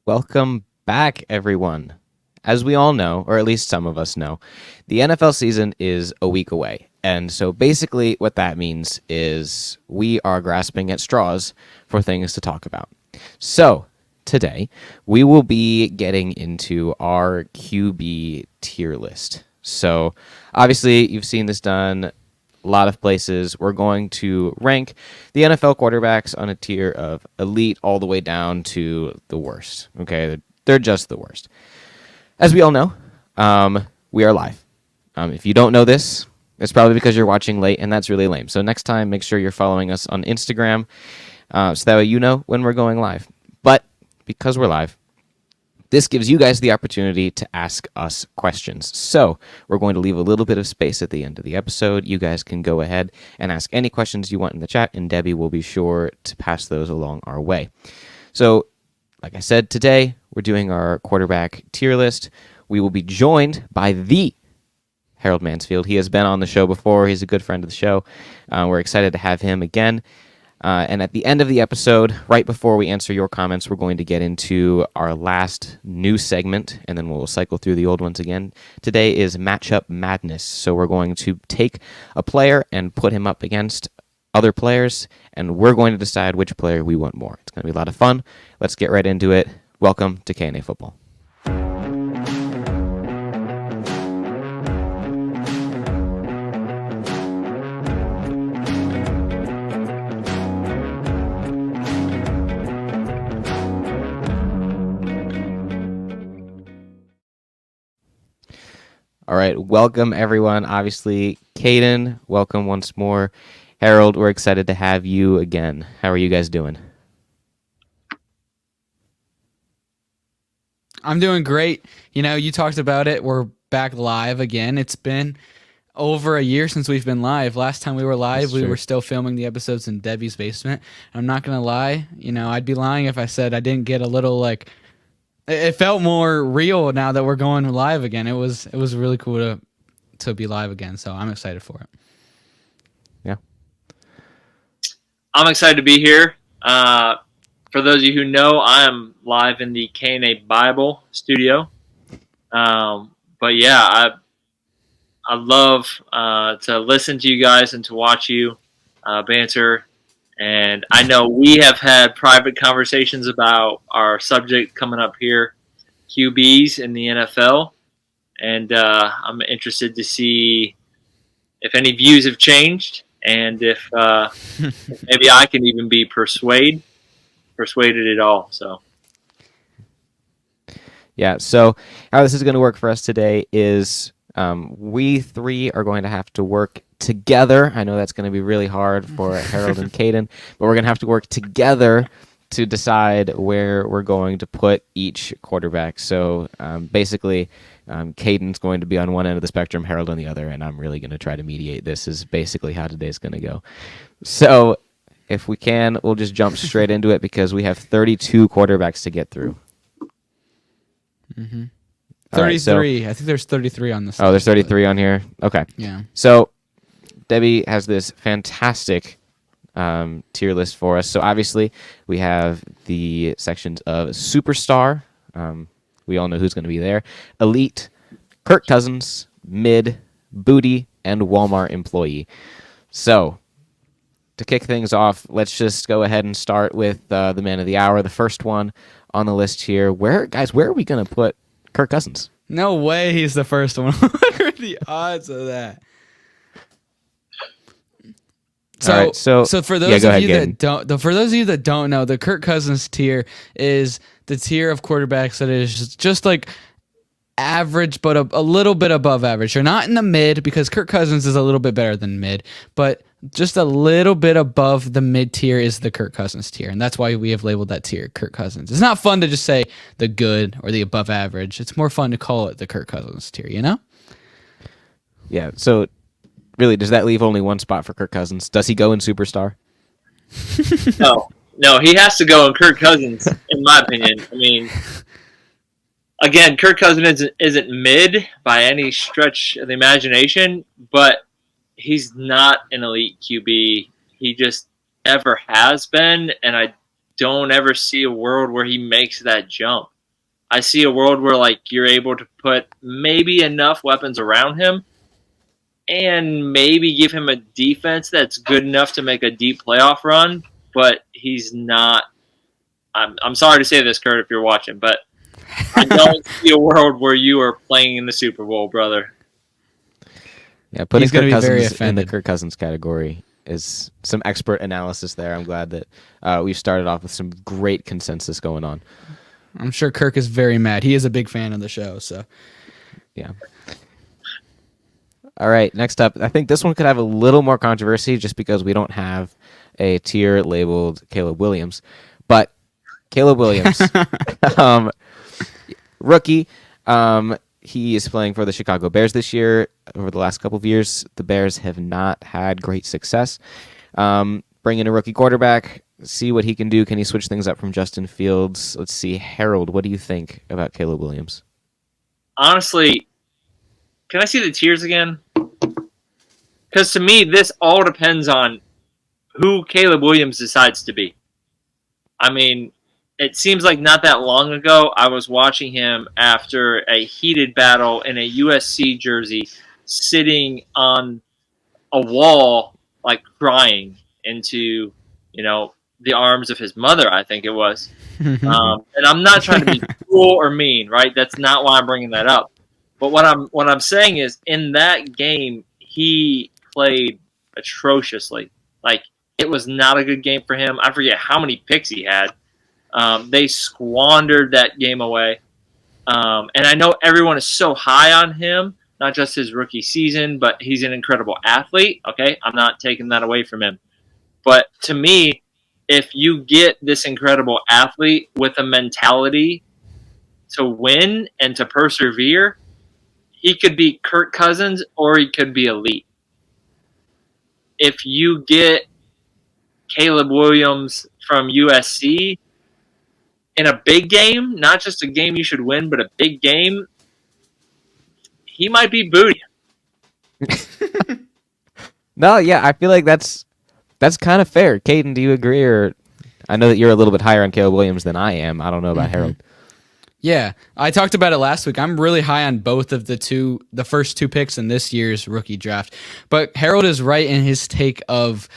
Welcome back, everyone. As we all know, or at least some of us know, the NFL season is a week away. And so basically, what that means is we are grasping at straws for things to talk about. So, today, we will be getting into our QB tier list. So, obviously, you've seen this done a lot of places. We're going to rank the NFL quarterbacks on a tier of elite all the way down to the worst. Okay, they're just the worst. As we all know, we are live. If you don't know this, it's probably because you're watching late, and that's really lame. So next time, make sure you're following us on Instagram, so that way you know when we're going live. But because we're live, this gives you guys the opportunity to ask us questions. So we're going to leave a little bit of space at the end of the episode. You guys can go ahead and ask any questions you want in the chat, and Debbie will be sure to pass those along our way. So, like I said, today we're doing our quarterback tier list. We will be joined by the Harold Mansfield. He has been on the show before. He's a good friend of the show. We're excited to have him again. And at the end of the episode, right before we answer your comments, we're going to get into our last new segment, and then we'll cycle through the old ones again. Today is Matchup Madness. So we're going to take a player and put him up against other players, and we're going to decide which player we want more. It's going to be a lot of fun. Let's get right into it. Welcome to K&A Football. All right, welcome everyone. Obviously, Kadin, welcome once more. Harold, we're excited to have you again. How are you guys doing? I'm doing great. You know, you talked about it. We're back live again. It's been over a year since we've been live. Last time we were live, we were still filming the episodes in Debbie's basement. I'm not going to lie. You know, I'd be lying if I said I didn't get a little it felt more real now that we're going live again. It was really cool to be live again. So I'm excited for it. Yeah. I'm excited to be here. For those of you who know, I am live in the K&A Bible studio. But yeah, I love to listen to you guys and to watch you banter. And I know we have had private conversations about our subject coming up here, QBs in the NFL. And I'm interested to see if any views have changed and if maybe I can even be persuaded at all. So. Yeah, so how this is going to work for us today is we three are going to have to work together. I know that's going to be really hard for Harold and Kadin, but we're going to have to work together to decide where we're going to put each quarterback. So basically, Kadin's going to be on one end of the spectrum, Harold on the other, and I'm really going to try to mediate. This is basically how today's going to go. So if we can, we'll just jump straight into it because we have 32 quarterbacks to get through. Mm-hmm. 33. Right, so, I think there's 33 on this. Oh, there's 33 on here? Okay. Yeah. So Debbie has this fantastic tier list for us. So obviously we have the sections of Superstar. We all know who's going to be there. Elite, Kirk Cousins, Mid, Booty, and Walmart Employee. So to kick things off, let's just go ahead and start with the man of the hour, the first one on the list here. Where are we going to put Kirk Cousins? No way he's the first one. What are the odds of that? So for those of you that don't know, the Kirk Cousins tier is the tier of quarterbacks that is just like average, but a little bit above average. You're not in the mid because Kirk Cousins is a little bit better than mid, but just a little bit above the mid tier is the Kirk Cousins tier, and that's why we have labeled that tier Kirk Cousins. It's not fun to just say the good or the above average. It's more fun to call it the Kirk Cousins tier, you know? Yeah, so really, does that leave only one spot for Kirk Cousins? Does he go in Superstar? No, he has to go in Kirk Cousins, in my opinion. I mean, again, Kirk Cousins isn't mid by any stretch of the imagination, but he's not an elite QB. He just ever has been, and I don't ever see a world where he makes that jump. I see a world where like you're able to put maybe enough weapons around him and maybe give him a defense that's good enough to make a deep playoff run, but he's not. I'm sorry to say this, Kurt, if you're watching, but I don't see a world where you are playing in the Super Bowl, brother. Yeah, putting Kirk Cousins in the Kirk Cousins category is some expert analysis there. I'm glad that we've started off with some great consensus going on. I'm sure Kirk is very mad. He is a big fan of the show, so. Yeah. All right, next up. I think this one could have a little more controversy just because we don't have a tier labeled Caleb Williams. But Caleb Williams, rookie, he is playing for the Chicago Bears this year. Over the last couple of years, the Bears have not had great success. Bring in a rookie quarterback, see what he can do. Can he switch things up from Justin Fields? Let's see. Harold, what do you think about Caleb Williams? Honestly, can I see the tiers again? Because to me, this all depends on who Caleb Williams decides to be. I mean, it seems like not that long ago, I was watching him after a heated battle in a USC jersey, sitting on a wall, like crying into, the arms of his mother, I think it was. And I'm not trying to be cruel or mean, right? That's not why I'm bringing that up. But what I'm saying is, in that game, he played atrociously. Like, it was not a good game for him. I forget how many picks he had. They squandered that game away. And I know everyone is so high on him, not just his rookie season, but he's an incredible athlete. Okay, I'm not taking that away from him. But to me, if you get this incredible athlete with a mentality to win and to persevere, he could be Kirk Cousins or he could be elite. If you get Caleb Williams from USC in a big game, not just a game you should win, but a big game, he might be booty. No, yeah, I feel like that's kind of fair. Kadin, do you agree? Or I know that you're a little bit higher on Caleb Williams than I am. I don't know about Harold. Yeah, I talked about it last week. I'm really high on both of the first two picks in this year's rookie draft. But Harold is right in his take of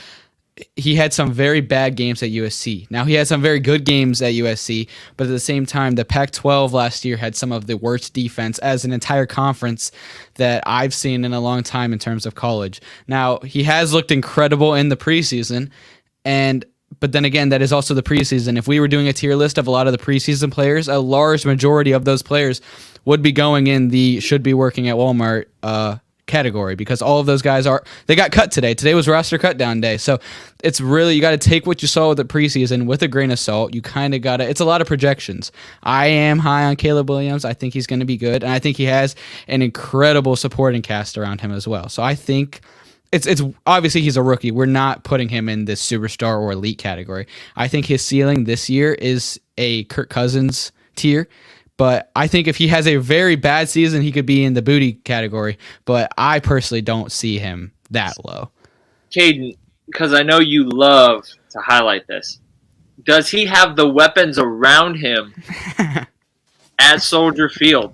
he had some very bad games at USC. Now, he had some very good games at USC, but at the same time, the Pac-12 last year had some of the worst defense as an entire conference that I've seen in a long time in terms of college. Now, he has looked incredible in the preseason, but then again, that is also the preseason. If we were doing a tier list of a lot of the preseason players, a large majority of those players would be going in the should be working at Walmart category, because all of those guys they got cut today. Today was roster cut down day. So it's really, you got to take what you saw with the preseason with a grain of salt. You kind of got to, it's a lot of projections. I am high on Caleb Williams. I think he's going to be good. And I think he has an incredible supporting cast around him as well. So I think it's obviously he's a rookie. We're not putting him in this superstar or elite category. I think his ceiling this year is a Kirk Cousins tier. But I think if he has a very bad season, he could be in the booty category. But I personally don't see him that low. Kadin, because I know you love to highlight this, does he have the weapons around him at Soldier Field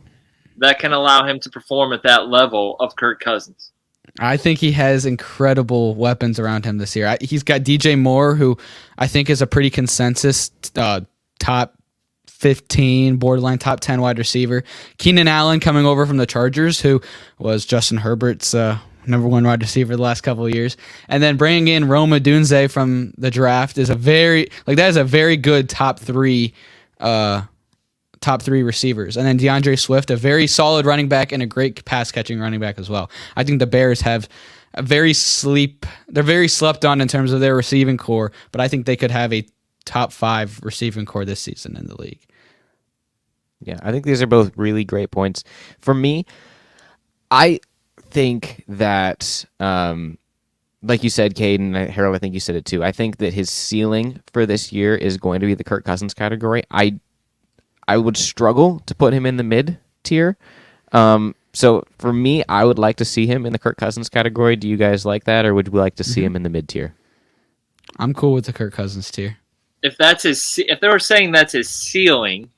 that can allow him to perform at that level of Kirk Cousins? I think he has incredible weapons around him this year. He's got DJ Moore, who I think is a pretty consensus top 15, borderline top 10 wide receiver. Keenan Allen coming over from the Chargers, who was Justin Herbert's number one wide receiver the last couple of years. And then bringing in Rome Odunze from the draft is a very good top three receivers. And then DeAndre Swift, a very solid running back and a great pass catching running back as well. I think the Bears have they're very slept on in terms of their receiving core, but I think they could have a top 5 receiving core this season in the league. Yeah, I think these are both really great points. For me, I think that, like you said, Kadin, Harold, I think you said it too. I think that his ceiling for this year is going to be the Kirk Cousins category. I would struggle to put him in the mid tier. So for me, I would like to see him in the Kirk Cousins category. Do you guys like that, or would we like to see him in the mid tier? I'm cool with the Kirk Cousins tier. if they were saying that's his ceiling,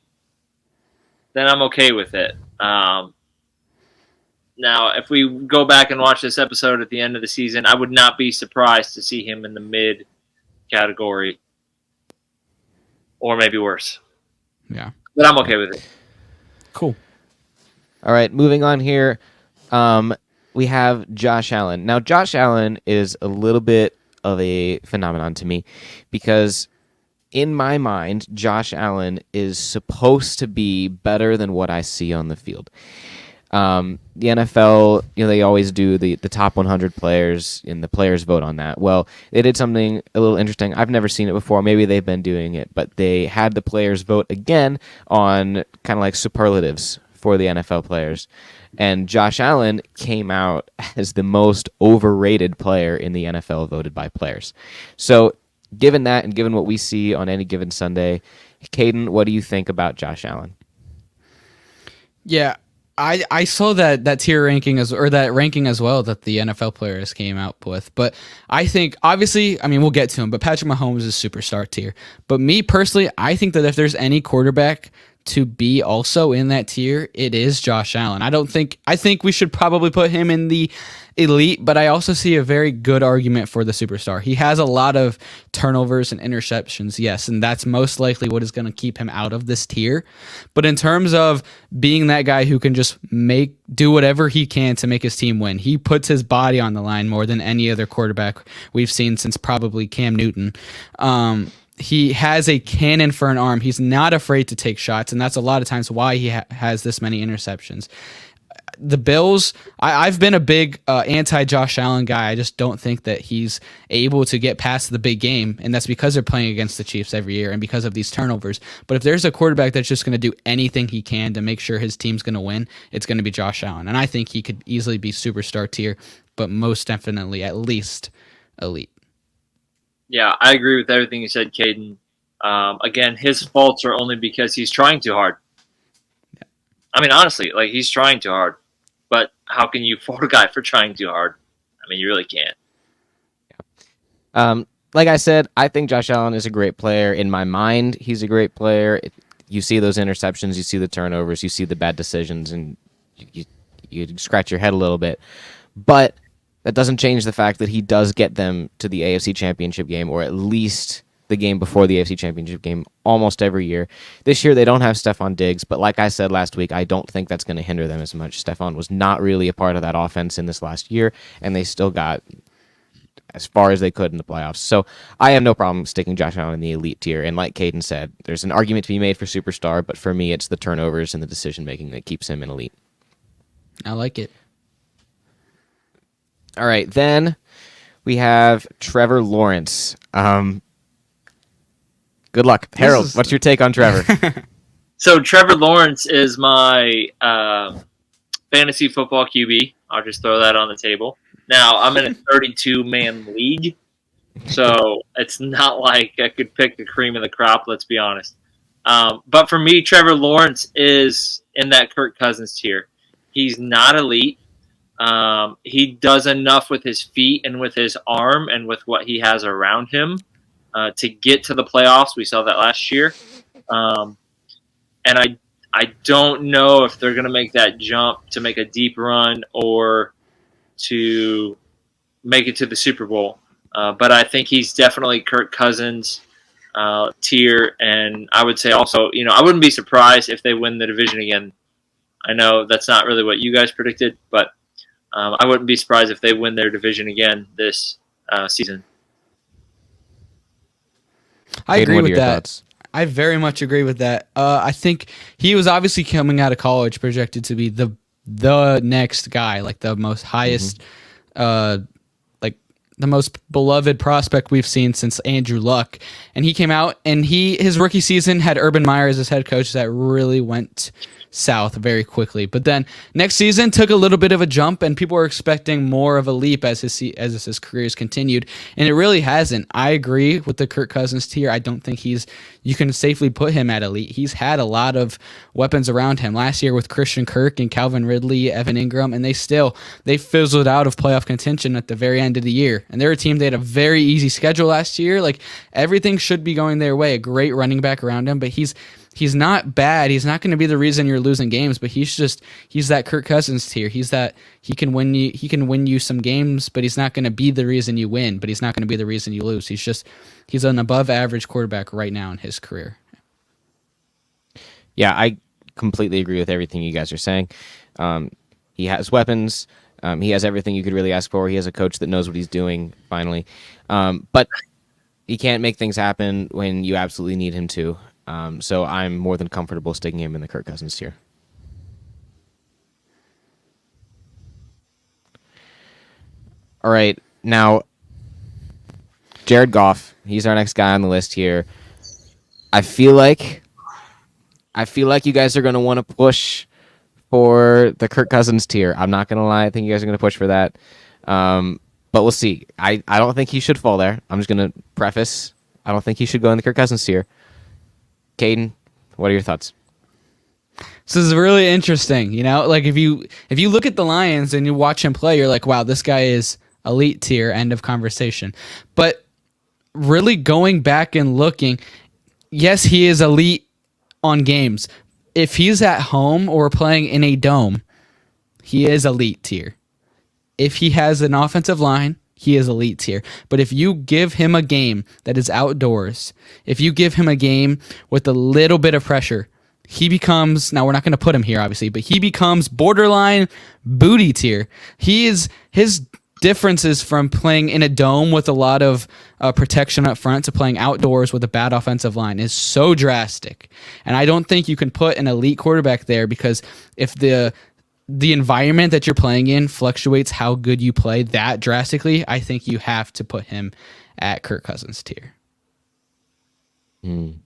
then I'm okay with it. Now, if we go back and watch this episode at the end of the season, I would not be surprised to see him in the mid category, or maybe worse. Yeah, but I'm okay with it. Cool. All right, moving on here. We have Josh Allen. Now, Josh Allen is a little bit of a phenomenon to me because in my mind, Josh Allen is supposed to be better than what I see on the field. The NFL, they always do the top 100 players, and the players vote on that. Well, they did something a little interesting. I've never seen it before. Maybe they've been doing it, but they had the players vote again on kind of like superlatives for the NFL players. And Josh Allen came out as the most overrated player in the NFL voted by players. So given that and given what we see on any given Sunday, Kadin, what do you think about Josh Allen? Yeah, I saw that tier ranking that ranking as well that the NFL players came out with. But I think, obviously, we'll get to him, but Patrick Mahomes is superstar tier. But me personally, I think that if there's any quarterback to be also in that tier, it is Josh Allen. I think we should probably put him in the elite, but I also see a very good argument for the superstar. He has a lot of turnovers and interceptions, yes, and that's most likely what is going to keep him out of this tier. But in terms of being that guy who can just do whatever he can to make his team win, he puts his body on the line more than any other quarterback we've seen since probably Cam Newton. He has a cannon for an arm. He's not afraid to take shots, and that's a lot of times why he has this many interceptions. The Bills, I've been a big anti-Josh Allen guy. I just don't think that he's able to get past the big game, and that's because they're playing against the Chiefs every year and because of these turnovers. But if there's a quarterback that's just going to do anything he can to make sure his team's going to win, it's going to be Josh Allen. And I think he could easily be superstar tier, but most definitely at least elite. Yeah, I agree with everything you said, Kadin. Again, his faults are only because he's trying too hard. Yeah. Honestly, he's trying too hard. But how can you fault a guy for trying too hard? You really can't. Yeah. Like I said, I think Josh Allen is a great player. In my mind, he's a great player. You see those interceptions, you see the turnovers, you see the bad decisions, and you scratch your head a little bit. But that doesn't change the fact that he does get them to the AFC Championship game, or at least the game before the AFC Championship game, almost every year. This year they don't have Stephon Diggs, but like I said last week, I don't think that's going to hinder them as much. Stephon was not really a part of that offense in this last year, and they still got as far as they could in the playoffs. So I have no problem sticking Josh Allen in the elite tier, and like Kadin said, there's an argument to be made for superstar, but for me it's the turnovers and the decision-making that keeps him in elite. I like it. All right, then we have Trevor Lawrence. Good luck. Harold, what's your take on Trevor? So Trevor Lawrence is my fantasy football QB. I'll just throw that on the table. Now, I'm in a 32-man league, so it's not like I could pick the cream of the crop, let's be honest. But for me, Trevor Lawrence is in that Kirk Cousins tier. He's not elite. He does enough with his feet and with his arm and with what he has around him to get to the playoffs. We saw that last year. And I don't know if they're going to make that jump to make a deep run or to make it to the Super Bowl. But I think he's definitely Kirk Cousins tier. And I would say also, I wouldn't be surprised if they win the division again. I know that's not really what you guys predicted, but I wouldn't be surprised if they win their division again this season. I agree with that. Thoughts? I very much agree with that. I think he was obviously coming out of college projected to be the next guy, like the most highest, the most beloved prospect we've seen since Andrew Luck. And he came out and his rookie season had Urban Meyer as his head coach. That really went south very quickly. But then next season took a little bit of a jump, and people were expecting more of a leap as his career has continued, and it really hasn't. I agree with the Kirk Cousins tier. I don't think you can safely put him at elite. He's had a lot of weapons around him last year with Christian Kirk and Calvin Ridley, Evan Ingram, and they fizzled out of playoff contention at the very end of the year. and they're a team. They had a very easy schedule last year. Like, everything should be going their way. A great running back around him, but he's not bad. He's not going to be the reason you're losing games, but he's that Kirk Cousins tier. He can win you some games, but he's not going to be the reason you win, but he's not going to be the reason you lose. He's an above average quarterback right now in his career. Yeah, I completely agree with everything you guys are saying. He has weapons. He has everything you could really ask for. He has a coach that knows what he's doing, finally. But he can't make things happen when you absolutely need him to. So I'm more than comfortable sticking him in the Kirk Cousins tier. All right, now, Jared Goff. He's our next guy on the list here. I feel like you guys are going to want to push for the Kirk Cousins tier. I'm not going to lie. I think you guys are going to push for that. But we'll see. I don't think he should fall there. I'm just going to preface. I don't think he should go in the Kirk Cousins tier. Kadin, what are your thoughts? This is really interesting. Like, if you look at the Lions and you watch him play, you're like, wow, this guy is elite tier, end of conversation. But really going back and looking, yes, he is elite on games. If he's at home or playing in a dome, he is elite tier. If he has an offensive line, he is elite tier. But if you give him a game that is outdoors, if you give him a game with a little bit of pressure, he becomes, now we're not going to put him here obviously, but he becomes borderline booty tier. His differences from playing in a dome with a lot of protection up front to playing outdoors with a bad offensive line is so drastic. And I don't think you can put an elite quarterback there, because if the environment that you're playing in fluctuates how good you play that drastically, I think you have to put him at Kirk Cousins tier. And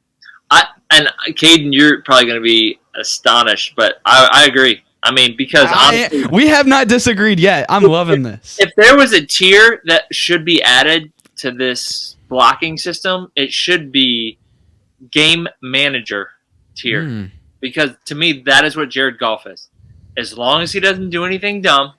Kadin, you're probably going to be astonished, but I agree. I mean, because honestly, we have not disagreed yet. I'm loving this. If there was a tier that should be added to this blocking system, it should be game manager tier. Because to me, that is what Jared Goff is. As long as he doesn't do anything dumb,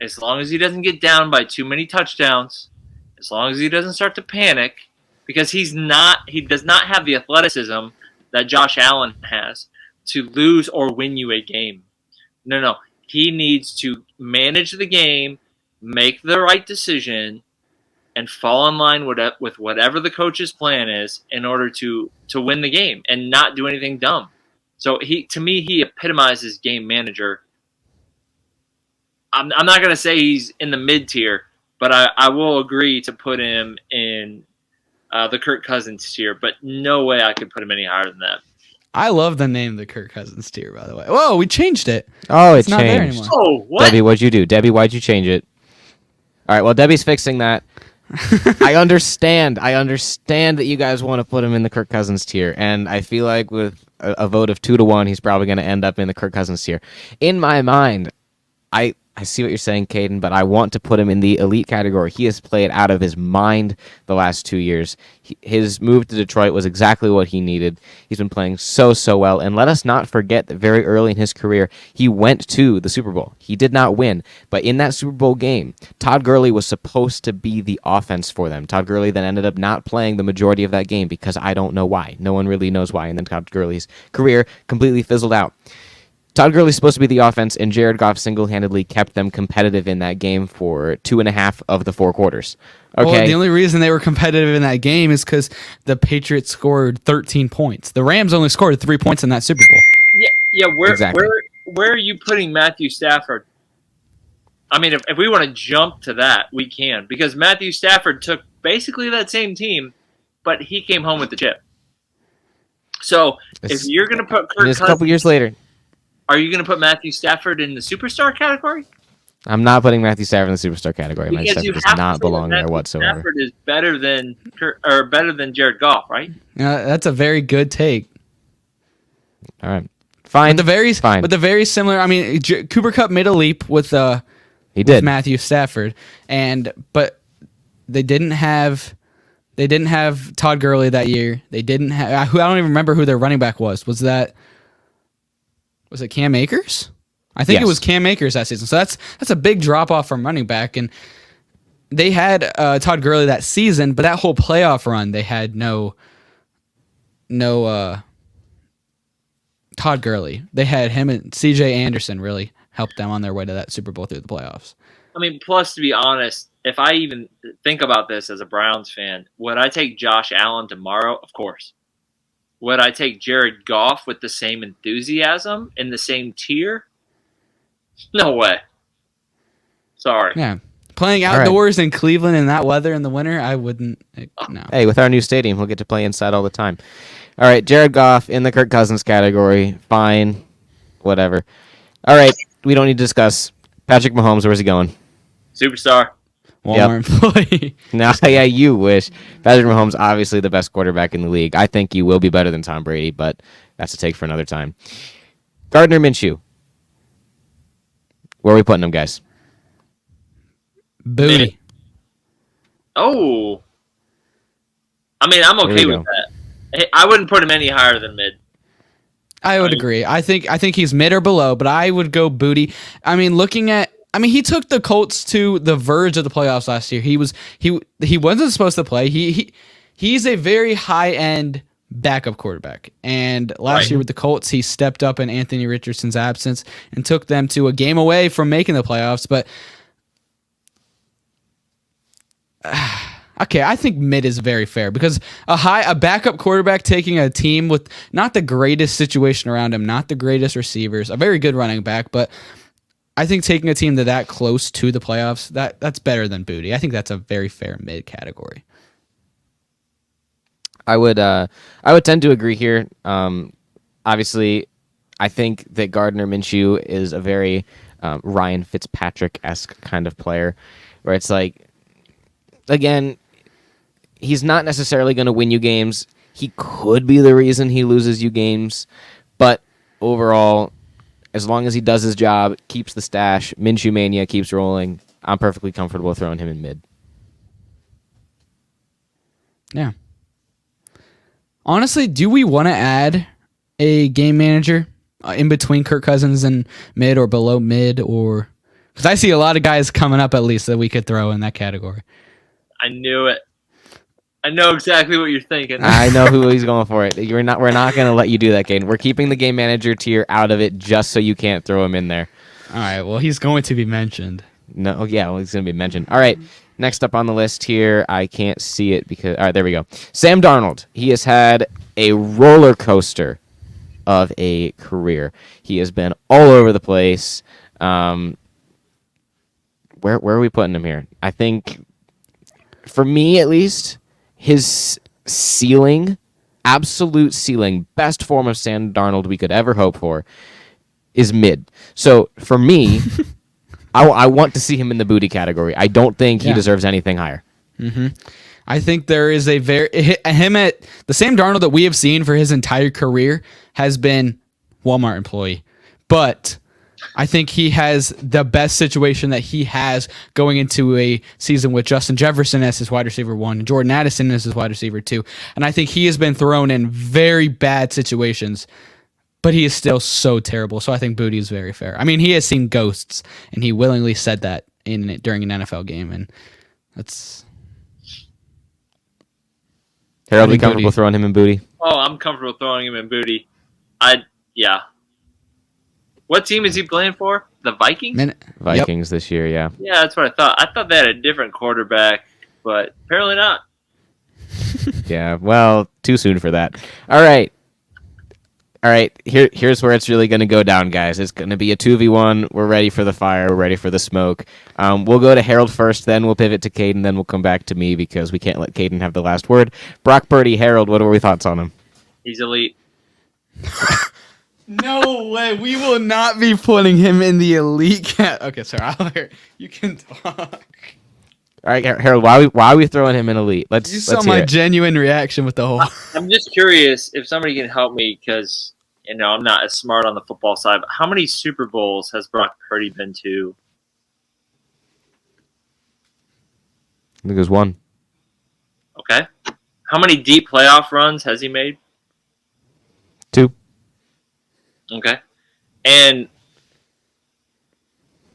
as long as he doesn't get down by too many touchdowns, as long as he doesn't start to panic, because he does not have the athleticism that Josh Allen has to lose or win you a game. No. He needs to manage the game, make the right decision, and fall in line with whatever the coach's plan is in order to win the game and not do anything dumb. So to me, he epitomizes game manager. I'm not going to say he's in the mid tier, but I will agree to put him in the Kirk Cousins tier. But no way I could put him any higher than that. I love the name the Kirk Cousins tier, by the way. Whoa, we changed it. Oh, it's not changed. There anymore. Oh, what? Debbie, what'd you do? Debbie, why'd you change it? All right, well, Debbie's fixing that. I understand that you guys want to put him in the Kirk Cousins tier, and I feel like with a vote of 2-1, he's probably going to end up in the Kirk Cousins tier. In my mind, I see what you're saying, Kadin, but I want to put him in the elite category. He has played out of his mind the last 2 years. His move to Detroit was exactly what he needed. He's been playing so well. And let us not forget that very early in his career, he went to the Super Bowl. He did not win. But in that Super Bowl game, Todd Gurley was supposed to be the offense for them. Todd Gurley then ended up not playing the majority of that game because I don't know why. No one really knows why. And then Todd Gurley's career completely fizzled out. Todd Gurley's supposed to be the offense, and Jared Goff single-handedly kept them competitive in that game for 2.5 of the 4 quarters. Okay. Well, the only reason they were competitive in that game is because the Patriots scored 13 points. The Rams only scored 3 points in that Super Bowl. Yeah. Where are you putting Matthew Stafford? I mean, if we want to jump to that, we can, because Matthew Stafford took basically that same team, but he came home with the chip. So if you're going to put Kirk Cousins, a couple years later. Are you going to put Matthew Stafford in the superstar category? I'm not putting Matthew Stafford in the superstar category. Matthew Stafford does not belong there whatsoever. Stafford is better than Jared Goff, right? Yeah, that's a very good take. All right, fine. But the very similar. I mean, Cooper Kupp made a leap with with Matthew Stafford, but they didn't have Todd Gurley that year. They didn't have. I don't even remember who their running back was. Was it Cam Akers? I think it was Cam Akers that season. So that's a big drop off from running back, and they had Todd Gurley that season, but that whole playoff run, they had no Todd Gurley. They had him and C.J. Anderson really helped them on their way to that Super Bowl through the playoffs. I mean, plus, to be honest, if I even think about this as a Browns fan, would I take Josh Allen tomorrow? Of course. Would I take Jared Goff with the same enthusiasm in the same tier? No way. Sorry. Yeah. Playing outdoors in Cleveland in that weather in the winter, I wouldn't. No. Hey, with our new stadium, we'll get to play inside all the time. All right, Jared Goff in the Kirk Cousins category. Fine. Whatever. All right, we don't need to discuss. Patrick Mahomes, where's he going? Superstar. Walmart employee. No, yeah, you wish. Patrick Mahomes, obviously the best quarterback in the league. I think he will be better than Tom Brady, but that's a take for another time. Gardner Minshew. Where are we putting him, guys? Booty. Oh. I mean, I'm okay with that. I wouldn't put him any higher than mid. I would agree. I think he's mid or below, but I would go booty. I mean, he took the Colts to the verge of the playoffs last year. He wasn't supposed to play. He's a very high-end backup quarterback. And last year with the Colts, he stepped up in Anthony Richardson's absence and took them to a game away from making the playoffs, but okay, I think mid is very fair because a backup quarterback taking a team with not the greatest situation around him, not the greatest receivers, a very good running back, but I think taking a team that close to the playoffs, that's better than booty. I think that's a very fair mid category. I would tend to agree here. Obviously, I think that Gardner Minshew is a very Ryan Fitzpatrick-esque kind of player, where it's like, again, he's not necessarily going to win you games. He could be the reason he loses you games, but overall, as long as he does his job, keeps the stash, Minshew mania keeps rolling, I'm perfectly comfortable throwing him in mid. Yeah. Honestly, do we want to add a game manager in between Kirk Cousins and mid or below mid? Or because I see a lot of guys coming up at least that we could throw in that category. I knew it. I know exactly what you're thinking. I know who he's going for. We're not going to let you do that, Caden. We're keeping the game manager tier out of it just so you can't throw him in there. All right. Well, he's going to be mentioned. No. Yeah. Well, he's going to be mentioned. All right. Next up on the list here, I can't see it because. All right. There we go. Sam Darnold. He has had a roller coaster of a career. He has been all over the place. Where are we putting him here? I think, for me at least, his ceiling, absolute ceiling, best form of Sam Darnold we could ever hope for, is mid. So for me, I want to see him in the booty category. I don't think he deserves anything higher. Mm-hmm. I think there is the Sam Darnold that we have seen for his entire career has been Walmart employee, but I think he has the best situation that he has going into a season with Justin Jefferson as his wide receiver 1 and Jordan Addison as his wide receiver 2. And I think he has been thrown in very bad situations, but he is still so terrible. So I think booty is very fair. I mean, he has seen ghosts, and he willingly said that during an NFL game, and that's... Harold, be comfortable throwing him in booty? Oh, I'm comfortable throwing him in booty. Yeah. What team is he playing for? The Vikings? Vikings this year, yeah. Yeah, that's what I thought. I thought they had a different quarterback, but apparently not. Yeah, well, too soon for that. All right. Here's where it's really going to go down, guys. It's going to be a 2v1. We're ready for the fire. We're ready for the smoke. We'll go to Harold first, then we'll pivot to Kadin, then we'll come back to me because we can't let Kadin have the last word. Brock Purdy, Harold, what are your thoughts on him? He's elite. No way. We will not be putting him in the elite cat. Okay, sorry. You can talk. All right, Harold, why are we throwing him in elite? You saw my genuine reaction with the whole... I'm just curious if somebody can help me because, I'm not as smart on the football side, but how many Super Bowls has Brock Purdy been to? I think there's one. Okay. How many deep playoff runs has he made? 2. Okay. And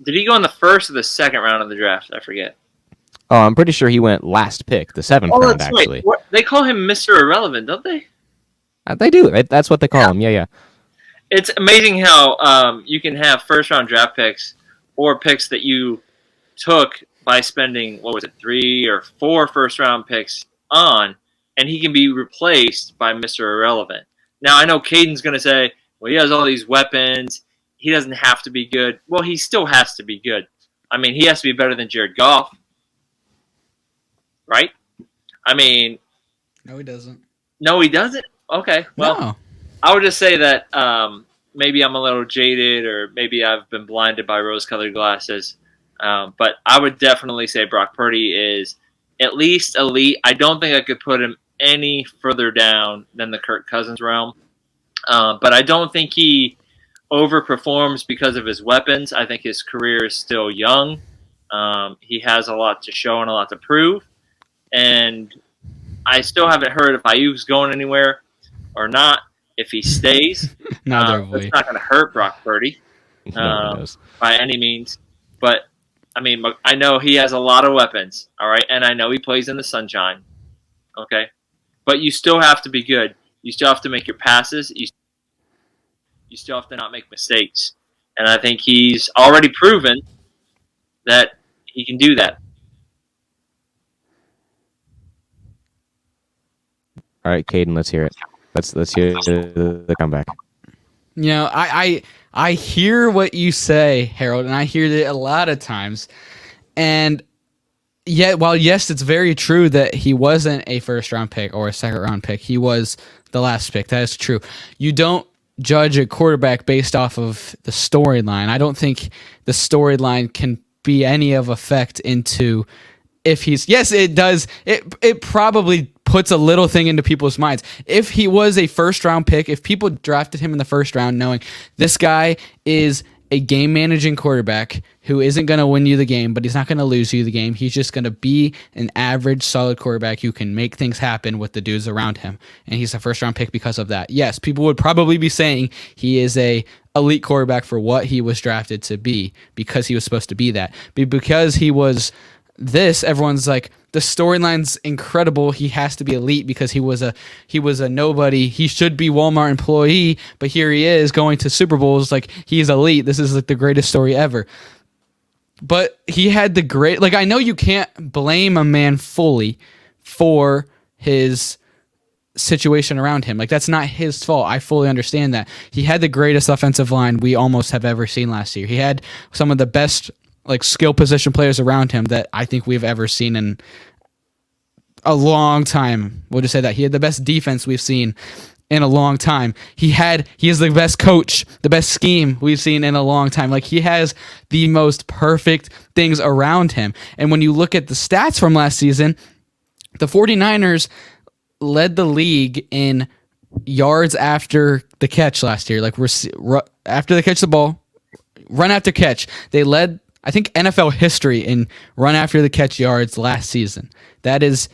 did he go in the first or the second round of the draft? I forget. Oh, I'm pretty sure he went last pick, the 7th round, actually. Right. They call him Mr. Irrelevant, don't they? They do. That's what they call him. Yeah. It's amazing how you can have first-round draft picks or picks that you took by spending, 3 or 4 first-round picks on, and he can be replaced by Mr. Irrelevant. Now, I know Kadin's going to say, well, he has all these weapons. He doesn't have to be good. Well, he still has to be good. I mean, he has to be better than Jared Goff. Right? I mean... No, he doesn't. No, he doesn't? Okay. Well, no. I would just say that maybe I'm a little jaded or maybe I've been blinded by rose-colored glasses. But I would definitely say Brock Purdy is at least elite. I don't think I could put him any further down than the Kirk Cousins realm. But I don't think he overperforms because of his weapons. I think his career is still young. He has a lot to show and a lot to prove. And I still haven't heard if Ayuk's going anywhere or not. If he stays, that's not going to hurt Brock Purdy by any means. But, I mean, I know he has a lot of weapons, all right? And I know he plays in the sunshine, okay? But you still have to be good. You still have to make your passes. You still have to not make mistakes. And I think he's already proven that he can do that. All right, Kadin, let's hear it. Let's hear the comeback. You know, I hear what you say, Harold, and I hear it a lot of times. And yet, while yes, it's very true that he wasn't a first-round pick or a second-round pick, he was the last pick. That is true. You don't judge a quarterback based off of the storyline. I don't think the storyline can be any of effect into if he's... Yes, it does. It probably puts a little thing into people's minds. If he was a first-round pick, if people drafted him in the first round knowing this guy is a game-managing quarterback who isn't going to win you the game, but he's not going to lose you the game. He's just going to be an average, solid quarterback who can make things happen with the dudes around him, and he's a first-round pick because of that. Yes, people would probably be saying he is a elite quarterback for what he was drafted to be because he was supposed to be that. But because he was this, everyone's like, the storyline's incredible. He has to be elite because he was a nobody. He should be Walmart employee, but here he is going to Super Bowls. Like, he's elite. This is like the greatest story ever. But he had the great, like, I know you can't blame a man fully for his situation around him. Like, that's not his fault. I fully understand that. He had the greatest offensive line we almost have ever seen last year. He had some of the best like skill position players around him that I think we've ever seen in a long time. We'll just say that. He had the best defense we've seen in a long time. He is the best coach, the best scheme we've seen in a long time. Like, he has the most perfect things around him. And when you look at the stats from last season, the 49ers led the league in yards after the catch last year. Like, after they catch the ball, run after catch. They led, I think, NFL history in run after the catch yards last season. That's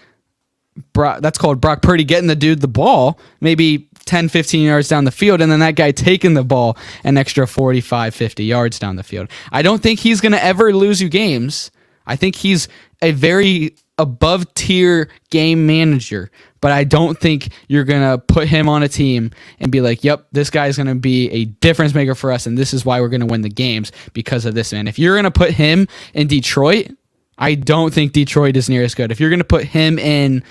called Brock Purdy getting the dude the ball maybe 10, 15 yards down the field, and then that guy taking the ball an extra 45, 50 yards down the field. I don't think he's going to ever lose you games. I think he's a very above-tier game manager, but I don't think you're going to put him on a team and be like, yep, this guy's going to be a difference maker for us, and this is why we're going to win the games because of this man. If you're going to put him in Detroit, I don't think Detroit is near as good. If you're going to put him in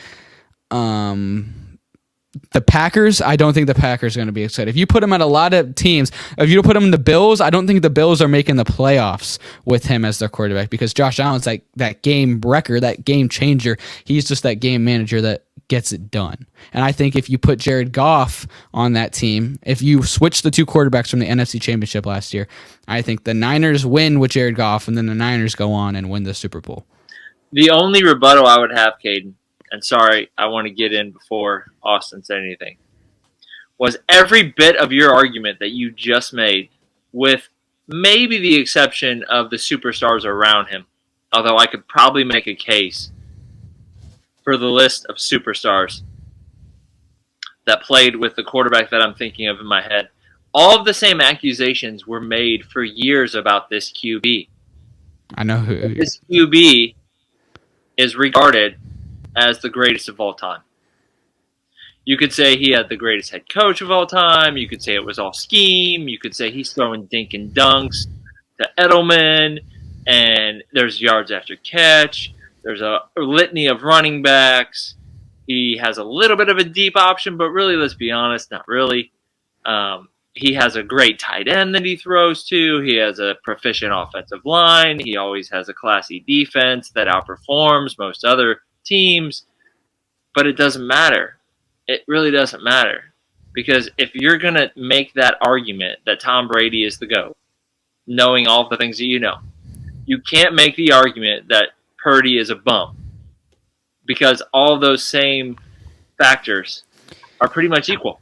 the Packers, I don't think the Packers are going to be excited. If you put him at a lot of teams, if you put him in the Bills, I don't think the Bills are making the playoffs with him as their quarterback because Josh Allen's like that game wrecker, that game changer. He's just that game manager that gets it done. And I think if you put Jared Goff on that team, if you switch the two quarterbacks from the NFC Championship last year, I think the Niners win with Jared Goff, and then the Niners go on and win the Super Bowl. The only rebuttal I would have, Kadin, and sorry, I want to get in before Austin said anything, was every bit of your argument that you just made, with maybe the exception of the superstars around him, although I could probably make a case for the list of superstars that played with the quarterback that I'm thinking of in my head. All of the same accusations were made for years about this QB. I know who. This QB is regarded as the greatest of all time. You could say he had the greatest head coach of all time. You could say it was all scheme. You could say he's throwing dink and dunks to Edelman, and there's yards after catch. There's a litany of running backs. He has a little bit of a deep option, but really, let's be honest, not really. He has a great tight end that he throws to. He has a proficient offensive line. He always has a classy defense that outperforms most other teams. But it doesn't matter. It really doesn't matter. Because if you're going to make that argument that Tom Brady is the GOAT, knowing all the things that you know, you can't make the argument that Purdy is a bum. Because all those same factors are pretty much equal.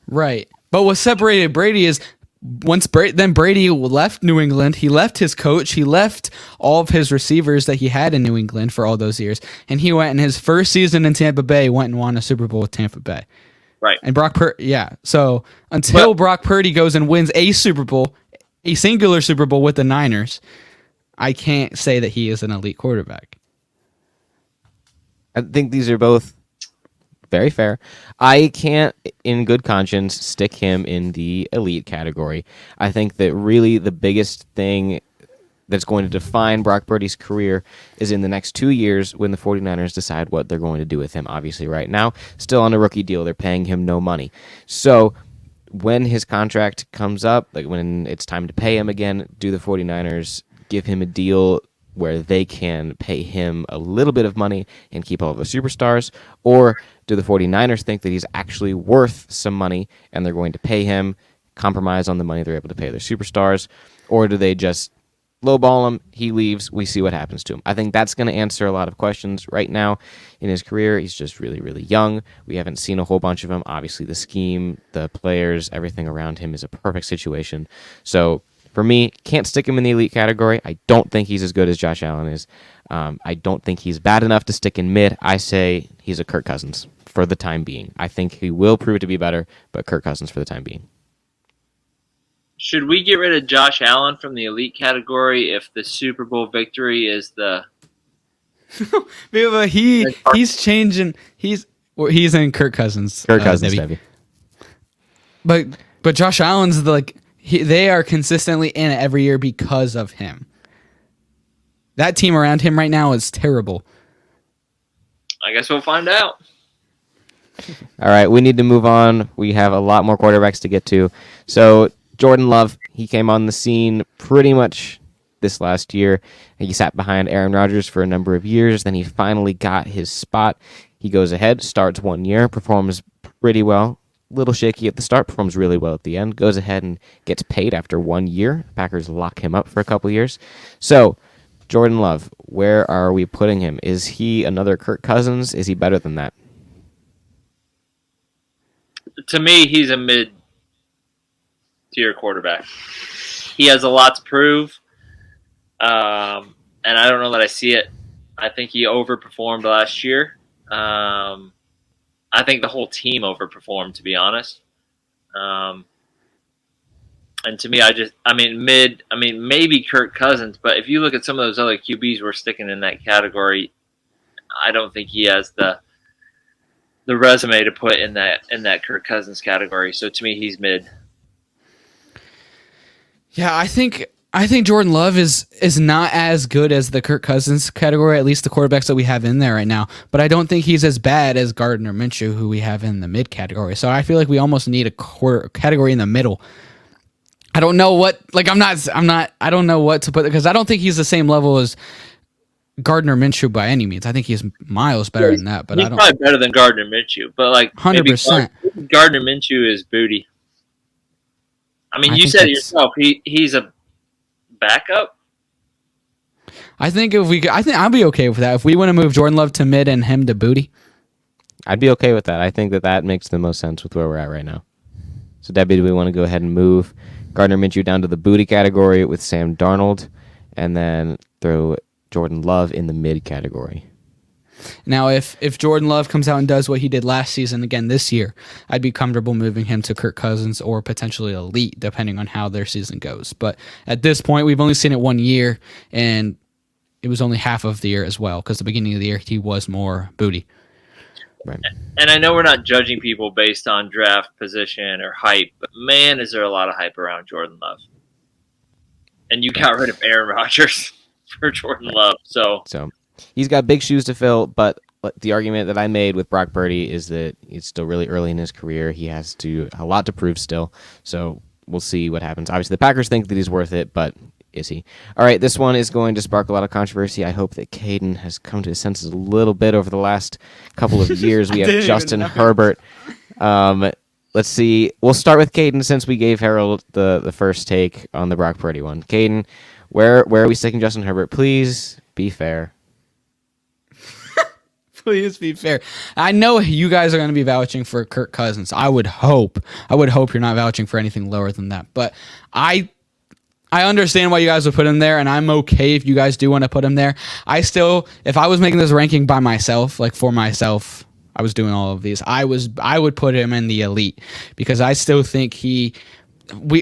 Right. But what separated Brady is then Brady left New England. He left his coach. He left all of his receivers that he had in New England for all those years. And he went in his first season in Tampa Bay, went and won a Super Bowl with Tampa Bay. Right. And So until Brock Purdy goes and wins a Super Bowl, a singular Super Bowl with the Niners, I can't say that he is an elite quarterback. I think these are both very fair. I can't, in good conscience, stick him in the elite category. I think that really the biggest thing that's going to define Brock Purdy's career is in the next 2 years when the 49ers decide what they're going to do with him. Obviously, right now, still on a rookie deal. They're paying him no money. So when his contract comes up, like when it's time to pay him again, do the 49ers give him a deal where they can pay him a little bit of money and keep all of the superstars? Or do the 49ers think that he's actually worth some money and they're going to pay him, compromise on the money they're able to pay their superstars? Or do they just lowball him, he leaves, we see what happens to him? I think that's going to answer a lot of questions right now in his career. He's just really, really young. We haven't seen a whole bunch of him. Obviously, the scheme, the players, everything around him is a perfect situation. So for me, can't stick him in the elite category. I don't think he's as good as Josh Allen is. I don't think he's bad enough to stick in mid. I say he's a Kirk Cousins for the time being. I think he will prove to be better, but Kirk Cousins for the time being. Should we get rid of Josh Allen from the elite category if the Super Bowl victory is the... he's changing. He's in Kirk Cousins. Kirk Cousins, Debbie. But Josh Allen's they are consistently in it every year because of him. That team around him right now is terrible. I guess we'll find out. All right, we need to move on. We have a lot more quarterbacks to get to. So Jordan Love, he came on the scene pretty much this last year. He sat behind Aaron Rodgers for a number of years. Then he finally got his spot. He goes ahead, starts 1 year, performs pretty well. Little shaky at the start, performs really well at the end, goes ahead and gets paid after 1 year. Packers lock him up for a couple years. So, Jordan Love, where are we putting him? Is he another Kirk Cousins? Is he better than that? To me, he's a mid-tier quarterback. He has a lot to prove, and I don't know that I see it. I think he overperformed last year. I think the whole team overperformed, to be honest. And to me, maybe Kirk Cousins, but if you look at some of those other QBs we're sticking in that category, I don't think he has the resume to put in that Kirk Cousins category. So to me, he's mid. Yeah, I think Jordan Love is not as good as the Kirk Cousins category, at least the quarterbacks that we have in there right now. But I don't think he's as bad as Gardner Minshew, who we have in the mid category. So I feel like we almost need a category in the middle. I don't know what, I don't know what to put, because I don't think he's the same level as Gardner Minshew by any means. I think he's miles better than that. But he's probably better than Gardner Minshew. But 100%. Gardner Minshew is booty. I mean, you said it yourself. He's a backup. I think I'd be okay with that. If we want to move Jordan Love to mid and him to booty, I'd be okay with that. I think that makes the most sense with where we're at right now. So, Debbie, do we want to go ahead and move Gardner Minshew down to the booty category with Sam Darnold, and then throw Jordan Love in the mid category? Now, if Jordan Love comes out and does what he did last season again this year, I'd be comfortable moving him to Kirk Cousins or potentially elite, depending on how their season goes. But at this point, we've only seen it 1 year, and it was only half of the year as well, because the beginning of the year he was more booty. Right. And I know we're not judging people based on draft position or hype, but man, is there a lot of hype around Jordan Love. And you got rid of Aaron Rodgers for Jordan Love. So he's got big shoes to fill, but the argument that I made with Brock Purdy is that he's still really early in his career. He has a lot to prove still. So we'll see what happens. Obviously, the Packers think that he's worth it, but is he? All right, this one is going to spark a lot of controversy. I hope that Kadin has come to his senses a little bit over the last couple of years. We have Justin Herbert. Let's see. We'll start with Kadin since we gave Harold the first take on the Brock Purdy one. Kadin, where are we sticking Justin Herbert? Please be fair. Please be fair. I know you guys are going to be vouching for Kirk Cousins. I would hope you're not vouching for anything lower than that. But I understand why you guys would put him there, and I'm okay if you guys do want to put him there. If I was making this ranking by myself, like for myself, I was doing all of these, I would put him in the elite, because I still think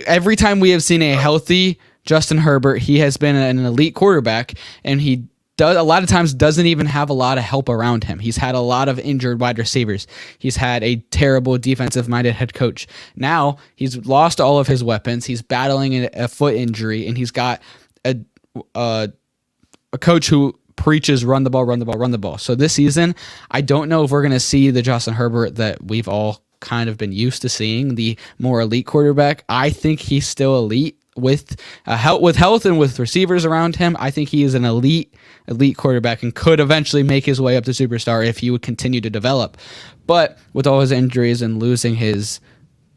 every time we have seen a healthy Justin Herbert, he has been an elite quarterback, and he a lot of times doesn't even have a lot of help around him. He's had a lot of injured wide receivers. He's had a terrible defensive-minded head coach. Now he's lost all of his weapons. He's battling a foot injury, and he's got a coach who preaches run the ball, run the ball, run the ball. So this season, I don't know if we're going to see the Justin Herbert that we've all kind of been used to seeing, the more elite quarterback. I think he's still elite with health and with receivers around him. I think he is an elite quarterback and could eventually make his way up to superstar if he would continue to develop. But with all his injuries and losing his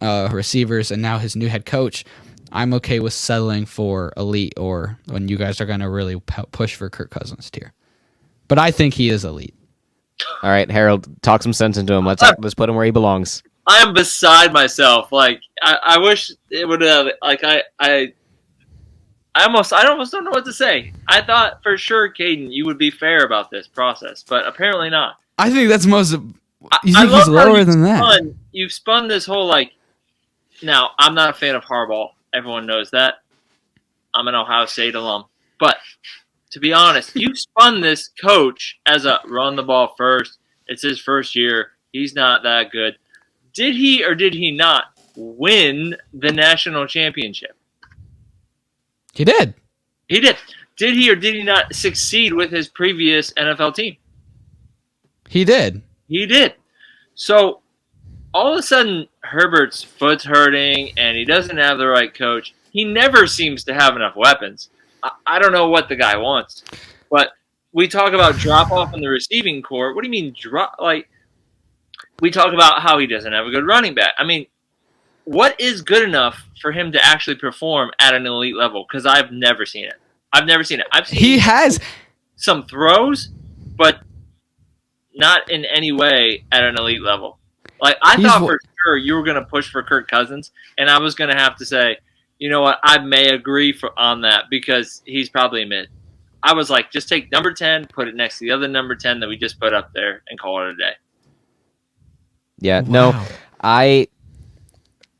receivers and now his new head coach, I'm okay with settling for elite, or when you guys are going to really push for Kirk Cousins tier. But I think he is elite. All right, Harold, talk some sense into him. Let's put him where he belongs. I am beside myself. Like I wish it would have. Like I almost don't know what to say. I thought for sure, Kadin, you would be fair about this process, but apparently not. I think that's most. You think he's lower than that? You've spun this whole like. Now I'm not a fan of Harbaugh. Everyone knows that. I'm an Ohio State alum, but to be honest, you spun this coach as a run the ball first. It's his first year. He's not that good. Did he or did he not win the national championship? He did. He did. Did he or did he not succeed with his previous NFL team? He did. He did. So all of a sudden, Herbert's foot's hurting and he doesn't have the right coach. He never seems to have enough weapons. I don't know what the guy wants. But we talk about drop off in the receiving corps. What do you mean drop? Like, we talk about how he doesn't have a good running back. I mean, what is good enough for him to actually perform at an elite level? Because I've never seen it. I've seen some throws, but not in any way at an elite level. Like, I thought for sure you were going to push for Kirk Cousins, and I was going to have to say, you know what, I may agree on that because he's probably a mid. I was like, just take number 10, put it next to the other number 10 that we just put up there, and call it a day. Yeah, wow. No,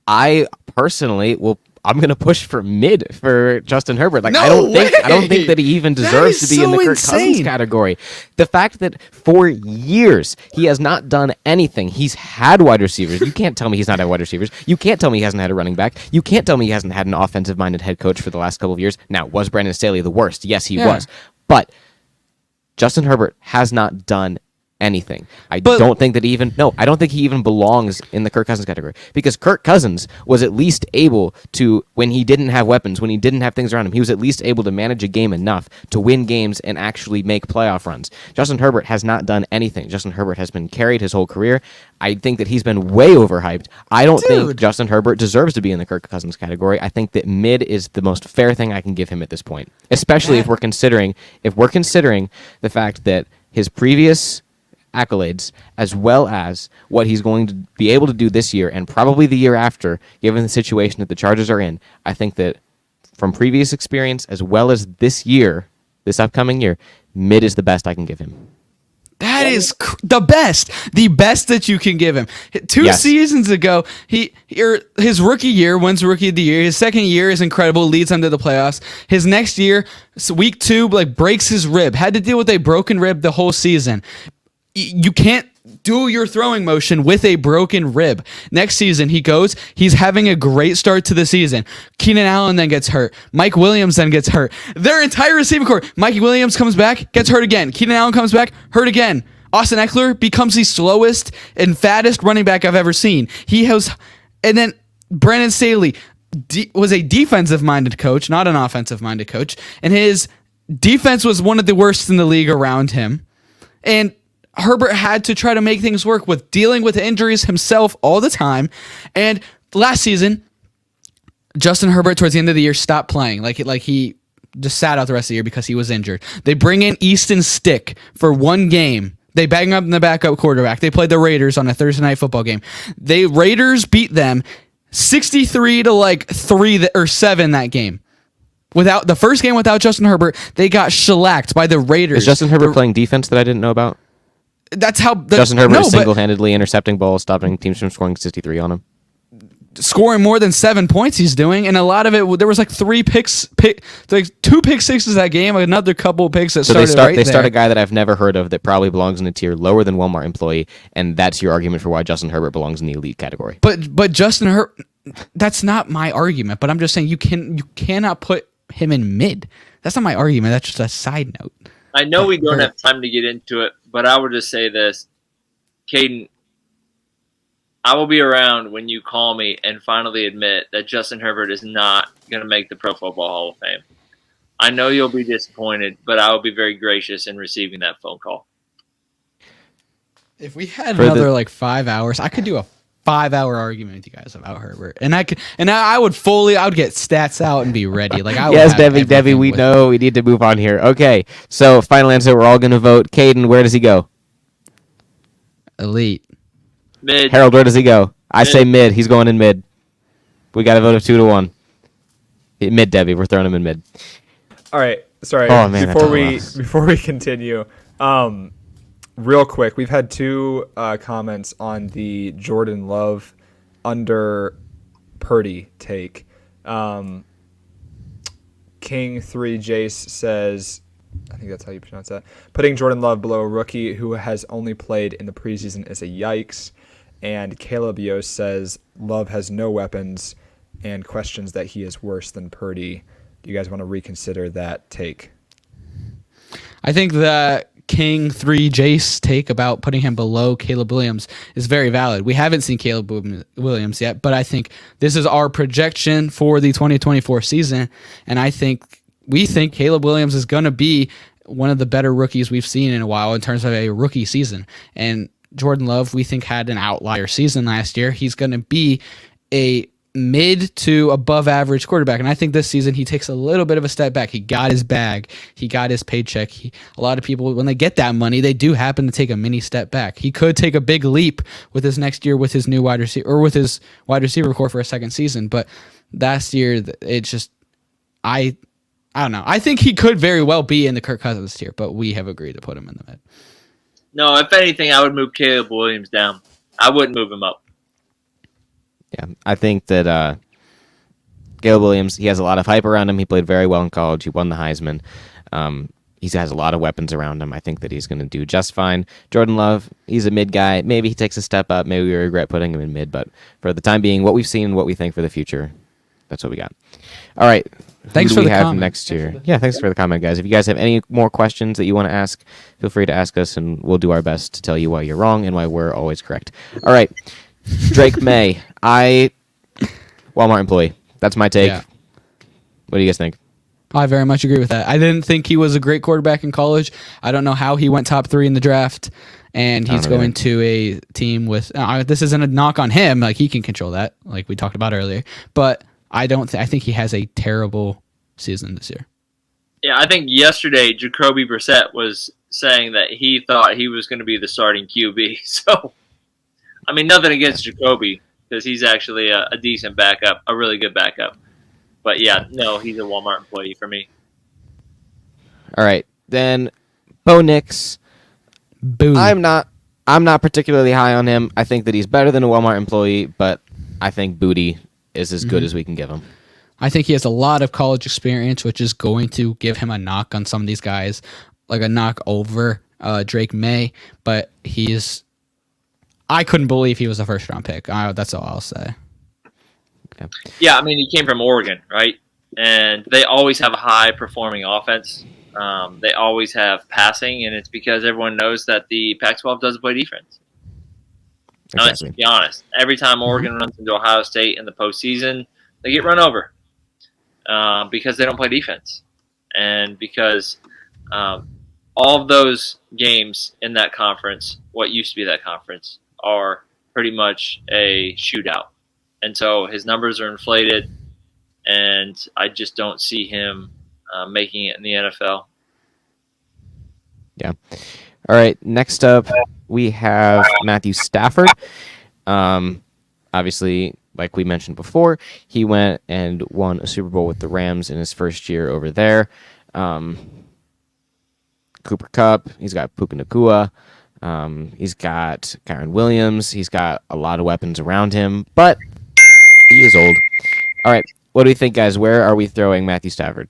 I personally I'm going to push for mid for Justin Herbert. Like, I don't think that he even deserves to be in the Kirk Cousins category. The fact that for years he has not done anything. He's had wide receivers. You can't tell me he's not had wide receivers. You can't tell me he hasn't had a running back. You can't tell me he hasn't had an offensive-minded head coach for the last couple of years. Now, was Brandon Staley the worst? Yes, he was. But Justin Herbert has not done anything. I don't think he even belongs in the Kirk Cousins category, because Kirk Cousins was at least able to, when he didn't have weapons, when he didn't have things around him, he was at least able to manage a game enough to win games and actually make playoff runs. Justin Herbert has not done anything. Justin Herbert has been carried his whole career. I think that he's been way overhyped. I don't think Justin Herbert deserves to be in the Kirk Cousins category. I think that mid is the most fair thing I can give him at this point, especially if we're considering the fact that his previous accolades, as well as what he's going to be able to do this year and probably the year after, given the situation that the Chargers are in. I think that from previous experience, as well as this upcoming year, mid is the best I can give him. That is the best that you can give him. 2 seasons ago, his rookie year wins Rookie of the Year. His second year is incredible, leads them to the playoffs. His next year, week 2, breaks his rib. Had to deal with a broken rib the whole season. You can't do your throwing motion with a broken rib. Next season, he's having a great start to the season. Keenan Allen then gets hurt. Mike Williams then gets hurt. Their entire receiving corps. Mike Williams comes back, gets hurt again. Keenan Allen comes back, hurt again. Austin Eckler becomes the slowest and fattest running back I've ever seen. And then Brandon Staley was a defensive-minded coach, not an offensive-minded coach, and his defense was one of the worst in the league around him. And Herbert had to try to make things work with dealing with injuries himself all the time. And last season, Justin Herbert towards the end of the year stopped playing. Like he just sat out the rest of the year because he was injured. They bring in Easton Stick for 1 game. They bang up the backup quarterback. They played the Raiders on a Thursday night football game. Raiders beat them 63-3 or 7 that game. Without the first game without Justin Herbert, they got shellacked by the Raiders. Is Justin Herbert playing defense that I didn't know about? That's how Justin Herbert is single-handedly intercepting balls, stopping teams from scoring 63 on him. Scoring more than 7 points he's doing, and a lot of it, there was 2 pick sixes that game, another couple of picks that started they start a guy that I've never heard of that probably belongs in a tier lower than Walmart employee, and that's your argument for why Justin Herbert belongs in the elite category. But Justin Herbert, that's not my argument, but I'm just saying you cannot put him in mid. That's not my argument, that's just a side note. I know we don't have time to get into it, but I would just say this. Kadin, I will be around when you call me and finally admit that Justin Herbert is not going to make the Pro Football Hall of Fame. I know you'll be disappointed, but I will be very gracious in receiving that phone call. If we had another 5 hours, I could do a 5-hour argument with you guys about Herbert, and I would get stats out and be ready. Yes, Debbie, we know we need to move on here. Okay, so final answer, we're all going to vote. Kadin, where does he go? Elite. Mid. Harold, where does he go? I say mid. He's going in mid. We got a vote of 2-1. Mid, Debbie. We're throwing him in mid. All right. Sorry. Oh, man, before we continue, real quick, we've had 2 comments on the Jordan Love under Purdy take. King3 Jace says, I think that's how you pronounce that, putting Jordan Love below a rookie who has only played in the preseason is a yikes. And Caleb Yost says Love has no weapons and questions that he is worse than Purdy. Do you guys want to reconsider that take? I think that King3 Jace take about putting him below Caleb Williams is very valid. We haven't seen Caleb Williams yet, but I think this is our projection for the 2024 season, and we think Caleb Williams is going to be one of the better rookies we've seen in a while in terms of a rookie season. And Jordan Love, we think, had an outlier season last year. He's going to be a mid to above average quarterback. And I think this season he takes a little bit of a step back. He got his bag. He got his paycheck. A lot of people, when they get that money, they do happen to take a mini step back. He could take a big leap with his next year with his new wide receiver, or with his wide receiver core for a second season. But last year, it's just, I don't know. I think he could very well be in the Kirk Cousins tier, but we have agreed to put him in the mid. No, if anything, I would move Caleb Williams down. I wouldn't move him up. Yeah, I think that Caleb Williams, he has a lot of hype around him. He played very well in college. He won the Heisman. He has a lot of weapons around him. I think that he's going to do just fine. Jordan Love, he's a mid guy. Maybe he takes a step up. Maybe we regret putting him in mid. But for the time being, what we've seen, what we think for the future, that's what we got. All right. Thanks for the comment. Next year? Yeah, thanks for the comment, guys. If you guys have any more questions that you want to ask, feel free to ask us, and we'll do our best to tell you why you're wrong and why we're always correct. All right. Drake May. Walmart employee. That's my take. Yeah. What do you guys think? I very much agree with that. I didn't think he was a great quarterback in college. I don't know how he went top 3 in the draft, and he's going to a team with this isn't a knock on him. He can control that, like we talked about earlier. But I think he has a terrible season this year. Yeah, I think yesterday Jacoby Brissett was saying that he thought he was going to be the starting QB. So, I mean, nothing against Jacoby, because he's actually a decent backup, a really good backup. But yeah, no, he's a Walmart employee for me. All right, then Bo Nix. Boom. I'm not particularly high on him. I think that he's better than a Walmart employee, but I think Booty is as good as we can give him. I think he has a lot of college experience, which is going to give him a knock on some of these guys, like a knock over Drake May. But I couldn't believe he was a first-round pick. That's all I'll say. Okay. Yeah, I mean, he came from Oregon, right? And they always have a high-performing offense. They always have passing, and it's because everyone knows that the Pac-12 doesn't play defense. Exactly. Let's be honest. Every time Oregon runs into Ohio State in the postseason, they get run over because they don't play defense. And because all of those games in that conference, what used to be that conference, are pretty much a shootout. And so his numbers are inflated, and I just don't see him making it in the NFL. Yeah. All right. Next up, we have Matthew Stafford. Obviously, like we mentioned before, he went and won a Super Bowl with the Rams in his first year over there. Cooper Kupp. He's got Puka Nacua. He's got Kyron Williams. He's got a lot of weapons around him, but he is old. All right. What do you think, guys? Where are we throwing Matthew Stafford?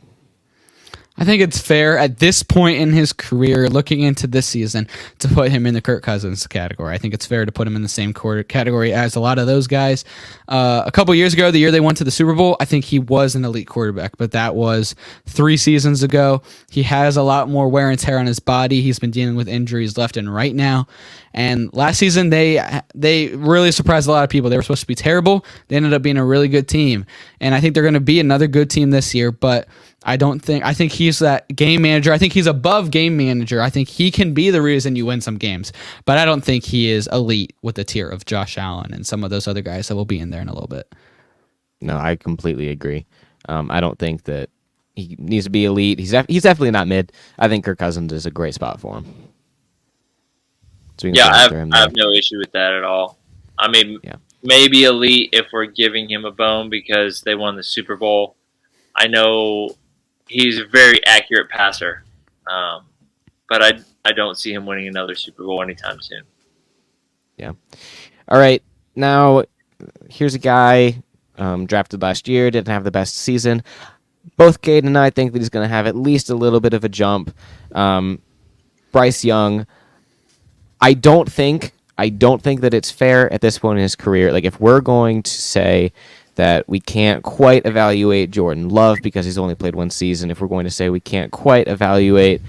I think it's fair at this point in his career, looking into this season, to put him in the Kirk Cousins category. I think it's fair to put him in the same category as a lot of those guys. A couple years ago, the year they went to the Super Bowl, I think he was an elite quarterback, but that was 3 seasons ago. He has a lot more wear and tear on his body. He's been dealing with injuries left and right now. And last season, they really surprised a lot of people. They were supposed to be terrible. They ended up being a really good team. And I think they're going to be another good team this year, but I think he's that game manager. I think he's above game manager. I think he can be the reason you win some games, but I don't think he is elite with the tier of Josh Allen and some of those other guys that will be in there in a little bit. No, I completely agree. I don't think that he needs to be elite. He's definitely not mid. I think Kirk Cousins is a great spot for him. So I have no issue with that at all. I mean, maybe elite if we're giving him a bone because they won the Super Bowl. I know he's a very accurate passer, but I don't see him winning another Super Bowl anytime soon. Yeah. All right. Now, here's a guy drafted last year, didn't have the best season. Both Cade and I think that he's going to have at least a little bit of a jump. Bryce Young. I don't think that it's fair at this point in his career. Like, if we're going to say that we can't quite evaluate Jordan Love because he's only played 1 season, if we're going to say we can't quite evaluate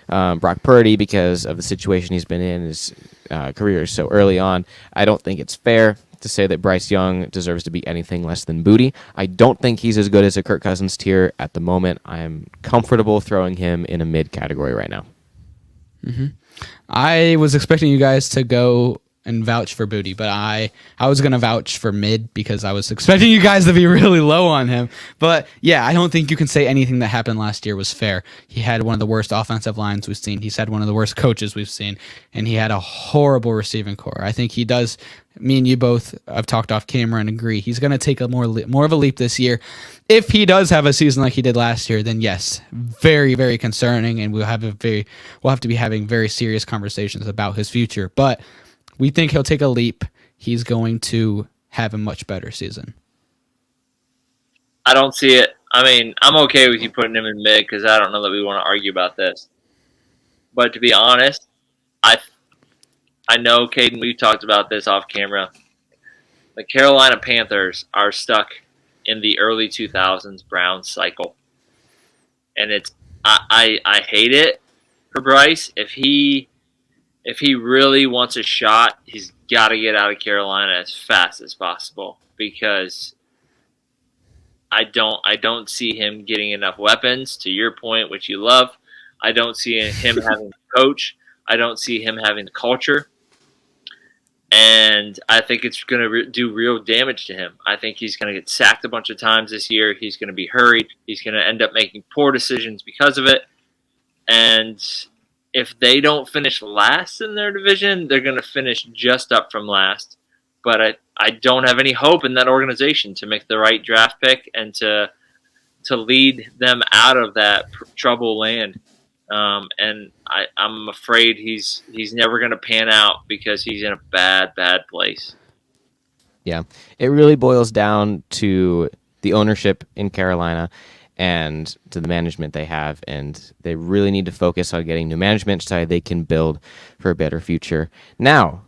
Brock Purdy because of the situation he's been in his career so early on, I don't think it's fair to say that Bryce Young deserves to be anything less than Booty. I don't think he's as good as a Kirk Cousins tier at the moment. I am comfortable throwing him in a mid category right now. Mm-hmm. I was expecting you guys to go and vouch for Booty, but I was going to vouch for mid because I was expecting you guys to be really low on him. But yeah, I don't think you can say anything that happened last year was fair. He had one of the worst offensive lines we've seen. He's had one of the worst coaches we've seen, and he had a horrible receiving core. I think he does. Me and you both have talked off camera and agree he's going to take a more of a leap this year. If he does have a season like he did last year, then yes, very, very concerning, and we'll have to be having very serious conversations about his future. But we think he'll take a leap. He's going to have a much better season. I don't see it. I mean, I'm okay with you putting him in mid because I don't know that we want to argue about this. But to be honest, I know, Caden, we've talked about this off camera. The Carolina Panthers are stuck in the early 2000s Browns cycle. And I hate it for Bryce. If he really wants a shot, he's got to get out of Carolina as fast as possible because I don't see him getting enough weapons, to your point, which you love. I don't see him having a coach. I don't see him having the culture. And I think it's going to do real damage to him. I think he's going to get sacked a bunch of times this year. He's going to be hurried. He's going to end up making poor decisions because of it. And if they don't finish last in their division, they're going to finish just up from last. But I don't have any hope in that organization to make the right draft pick and to lead them out of that trouble land and I'm afraid he's never going to pan out because he's in a bad place. Yeah, it really boils down to the ownership in Carolina and to the management they have, and they really need to focus on getting new management so they can build for a better future. Now,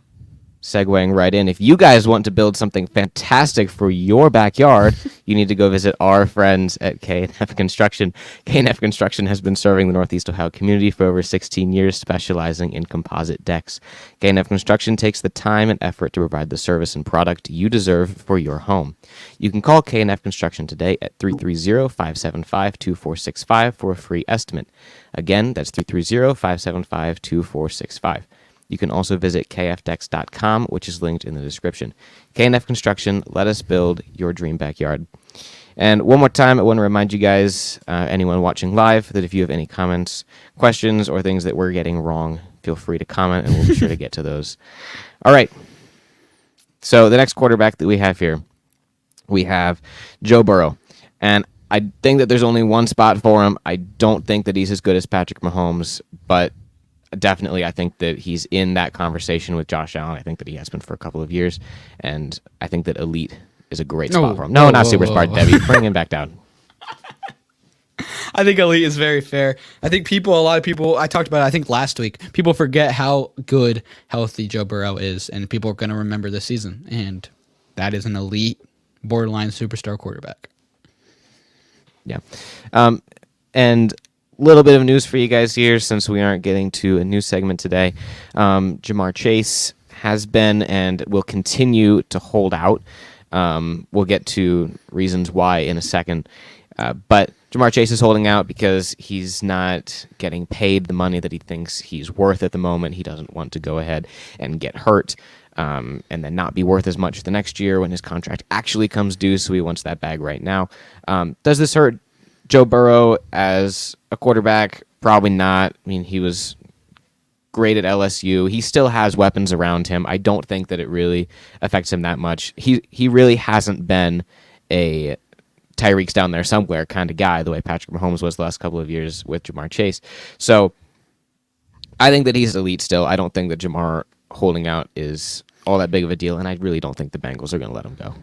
segueing right in, if you guys want to build something fantastic for your backyard, you need to go visit our friends at K&F Construction. K&F Construction has been serving the Northeast Ohio community for over 16 years, specializing in composite decks. K&F Construction takes the time and effort to provide the service and product you deserve for your home. You can call K&F Construction today at 330-575-2465 for a free estimate. Again, that's 330-575-2465. You can also visit kfdex.com, which is linked in the description. K&F Construction, let us build your dream backyard. And one more time, I want to remind you guys, anyone watching live, that if you have any comments, questions, or things that we're getting wrong, feel free to comment, and we'll be sure to get to those. All right. So the next quarterback that we have here, we have Joe Burrow. And I think that there's only one spot for him. I don't think that he's as good as Patrick Mahomes, but definitely, I think that he's in that conversation with Josh Allen. I think that he has been for a couple of years, and I think that elite is a great spot for him. No, not super smart, Debbie. Bring him back down. I think elite is very fair. I think a lot of people, I talked about it, I think last week, people forget how good, healthy Joe Burrow is, and people are going to remember this season, and that is an elite, borderline superstar quarterback. Yeah. And little bit of news for you guys here, since we aren't getting to a news segment today. Ja'Marr Chase has been and will continue to hold out. We'll get to reasons why in a second. But Ja'Marr Chase is holding out because he's not getting paid the money that he thinks he's worth at the moment. He doesn't want to go ahead and get hurt and then not be worth as much the next year when his contract actually comes due, so he wants that bag right now. Does this hurt Joe Burrow as a quarterback? Probably not. I mean, he was great at LSU. He still has weapons around him. I don't think that it really affects him that much. He really hasn't been a Tyreek's down there somewhere kind of guy the way Patrick Mahomes was the last couple of years with Ja'Marr Chase. So I think that he's elite still. I don't think that Ja'Marr holding out is all that big of a deal, and I really don't think the Bengals are going to let him go.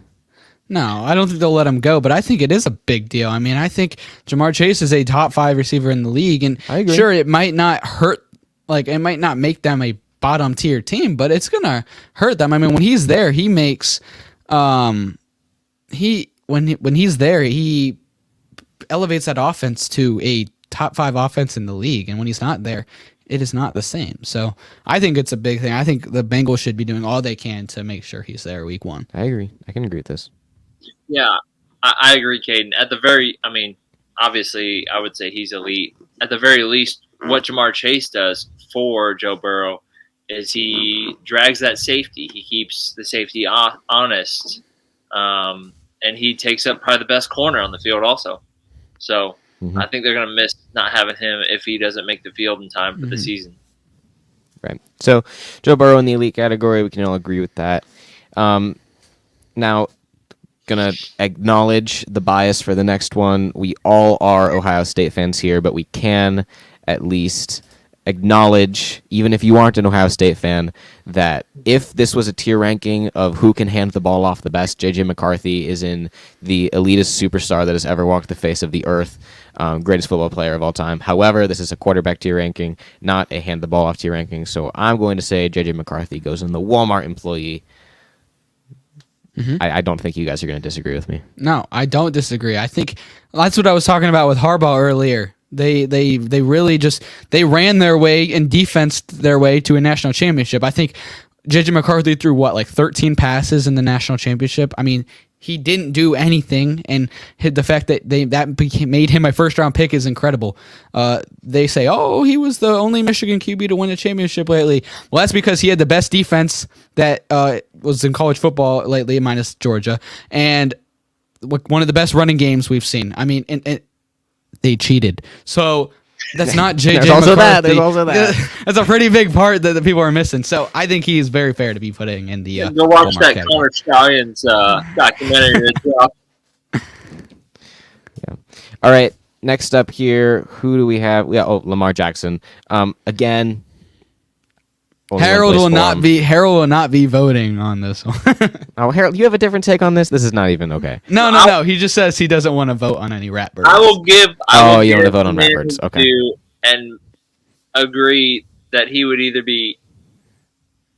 No, I don't think they'll let him go, but I think it is a big deal. I mean, I think Ja'Marr Chase is a top 5 receiver in the league, and sure, it might not hurt, like it might not make them a bottom tier team, but it's gonna hurt them. I mean, when he's there, he makes, when he's there, he elevates that offense to a top 5 offense in the league, and when he's not there, it is not the same. So I think it's a big thing. I think the Bengals should be doing all they can to make sure he's there week 1. I agree. I can agree with this. Yeah, I agree, Caden. Obviously, I would say he's elite. At the very least, what Ja'Marr Chase does for Joe Burrow is he drags that safety. He keeps the safety honest, and he takes up probably the best corner on the field also. So I think they're going to miss not having him if he doesn't make the field in time for the season. Right. So Joe Burrow in the elite category, we can all agree with that. Now, going to acknowledge the bias for the next one. We all are Ohio State fans here, but we can at least acknowledge, even if you aren't an Ohio State fan, that if this was a tier ranking of who can hand the ball off the best, J.J. McCarthy is in the elitist superstar that has ever walked the face of the earth, greatest football player of all time. However, this is a quarterback tier ranking, not a hand the ball off tier ranking, so I'm going to say J.J. McCarthy goes in the Walmart employee. I don't think you guys are going to disagree with me. No, I don't disagree. I think that's what I was talking about with Harbaugh earlier. They really just ran their way and defensed their way to a national championship. I think J.J. McCarthy threw 13 passes in the national championship. I mean, he didn't do anything, and the fact that made him my first round pick is incredible. They say, oh, he was the only Michigan QB to win a championship lately. Well, that's because he had the best defense that was in college football lately, minus Georgia, and one of the best running games we've seen. I mean, and they cheated. So that's not J.J. McCarthy. There's also that. That's a pretty big part that the people are missing. So I think he's very fair to be putting in the go watch that Connor Stallions documentary. Yeah. All right. Next up here, who do we have? Lamar Jackson. Again, Harold will not be voting on this one. Oh, Harold, you have a different take on this? This is not even okay. No. He just says he doesn't want to vote on any rap birds. I will you want to vote on rap birds? Okay. And agree that he would either be.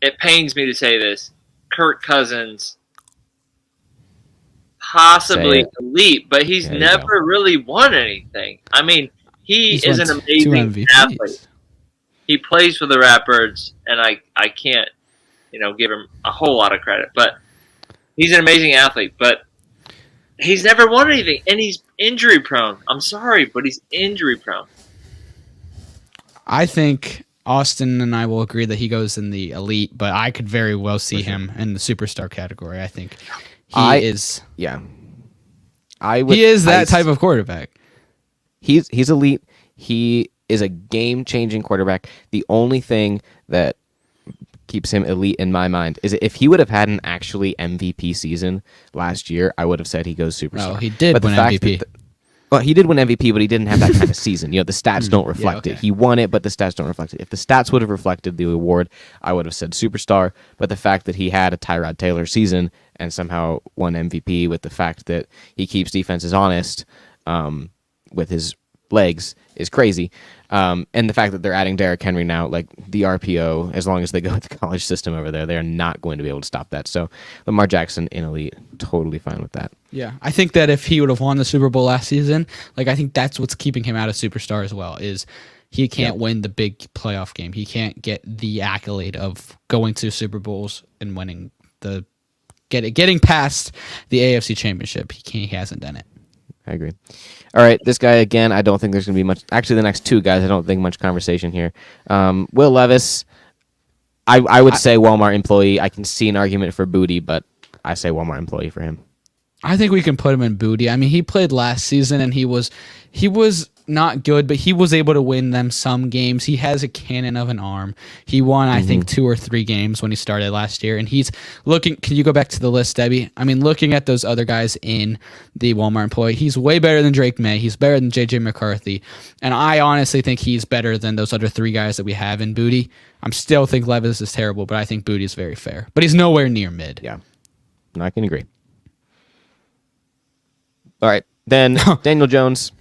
It pains me to say this, Kirk Cousins, possibly elite, but he's never really won anything. I mean, he's an amazing athlete. He plays for the Ratbirds, and I can't, give him a whole lot of credit. But he's an amazing athlete, but he's never won anything, and he's injury prone. I'm sorry, but he's injury prone. I think Austin and I will agree that he goes in the elite, but I could very well see him in the superstar category. I think he is. Yeah, he is that type of quarterback. He's elite. He is a game-changing quarterback. The only thing that keeps him elite in my mind is if he would have had an actually MVP season last year, I would have said he goes superstar. Oh, he did win MVP. He did win MVP, but he didn't have that kind of season. The stats don't reflect it. He won it, but the stats don't reflect it. If the stats would have reflected the award, I would have said superstar. But the fact that he had a Tyrod Taylor season and somehow won MVP with the fact that he keeps defenses honest with his legs is crazy. And the fact that they're adding Derrick Henry now, like the RPO, as long as they go with the college system over there, they're not going to be able to stop that. So Lamar Jackson in elite, totally fine with that. Yeah, I think that if he would have won the Super Bowl last season, I think that's what's keeping him out of superstar as well, is he can't win the big playoff game. He can't get the accolade of going to Super Bowls and winning getting past the AFC Championship. He hasn't done it. I agree. All right, this guy, again, I don't think there's going to be much. Actually, the next two guys, I don't think much conversation here. Will Levis, I would say Walmart employee. I can see an argument for Booty, but I say Walmart employee for him. I think we can put him in Booty. I mean, he played last season, and he was not good, but he was able to win them some games. He has a cannon of an arm. He won, I think, 2 or 3 games when he started last year. And he's looking. Can you go back to the list, Debbie? I mean, looking at those other guys in the Walmart employee, he's way better than Drake May. He's better than J.J. McCarthy. And I honestly think he's better than those other 3 guys that we have in Booty. I still think Levis is terrible, but I think Booty is very fair. But he's nowhere near mid. Yeah, I can agree. All right, then Daniel Jones.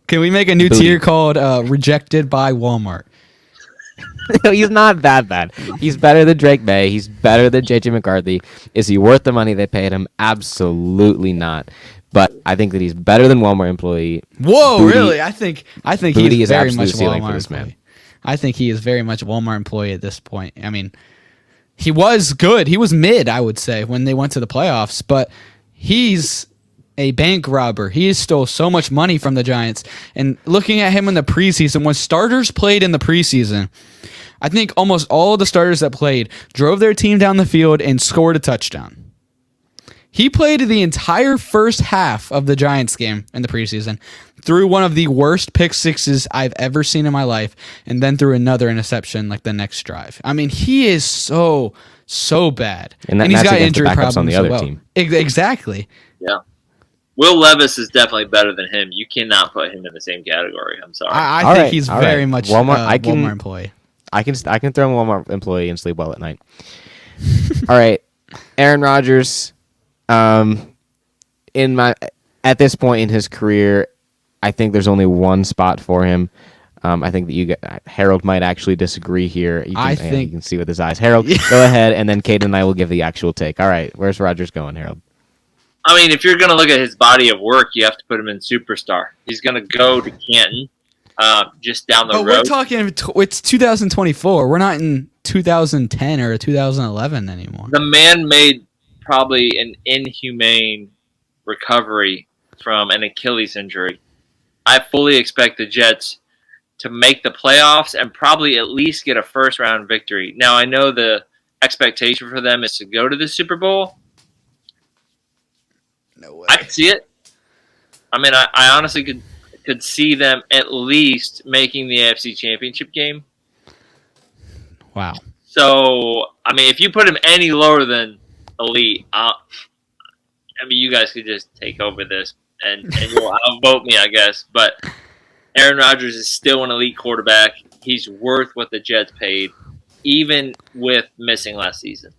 Can we make a new tier called Rejected by Walmart? No, he's not that bad. He's better than Drake May. He's better than J.J. McCarthy. Is he worth the money they paid him? Absolutely not. But I think that he's better than Walmart employee. Whoa, Booty, really? I think he is very much Walmart employee. Man. I think he is very much Walmart employee at this point. I mean, he was good. He was mid, I would say, when they went to the playoffs. But he's a bank robber. He stole so much money from the Giants. And looking at him in the preseason, when starters played in the preseason, I think almost all of the starters that played drove their team down the field and scored a touchdown. He played the entire first half of the Giants game in the preseason, threw one of the worst pick sixes I've ever seen in my life, and then threw another interception like the next drive. I mean, he is so bad. And he's got injury problems on the other team. Exactly. Yeah. Will Levis is definitely better than him. You cannot put him in the same category. I'm sorry. I think he's very much Walmart employee. I can throw him Walmart employee and sleep well at night. All right, Aaron Rodgers. At this point in his career, I think there's only one spot for him. I think that Harold might actually disagree here. You can see with his eyes. Harold, go ahead, and then Kadin and I will give the actual take. All right, where's Rodgers going, Harold? I mean, if you're going to look at his body of work, you have to put him in superstar. He's going to go to Canton, just down the road. We're talking, it's 2024. We're not in 2010 or 2011 anymore. The man made probably an inhumane recovery from an Achilles injury. I fully expect the Jets to make the playoffs and probably at least get a first-round victory. Now, I know the expectation for them is to go to the Super Bowl. No way. I could see it. I mean, I honestly could see them at least making the AFC Championship game. Wow. So, I mean, if you put him any lower than elite, you guys could just take over this and you'll outvote me, I guess. But Aaron Rodgers is still an elite quarterback. He's worth what the Jets paid, even with missing last season.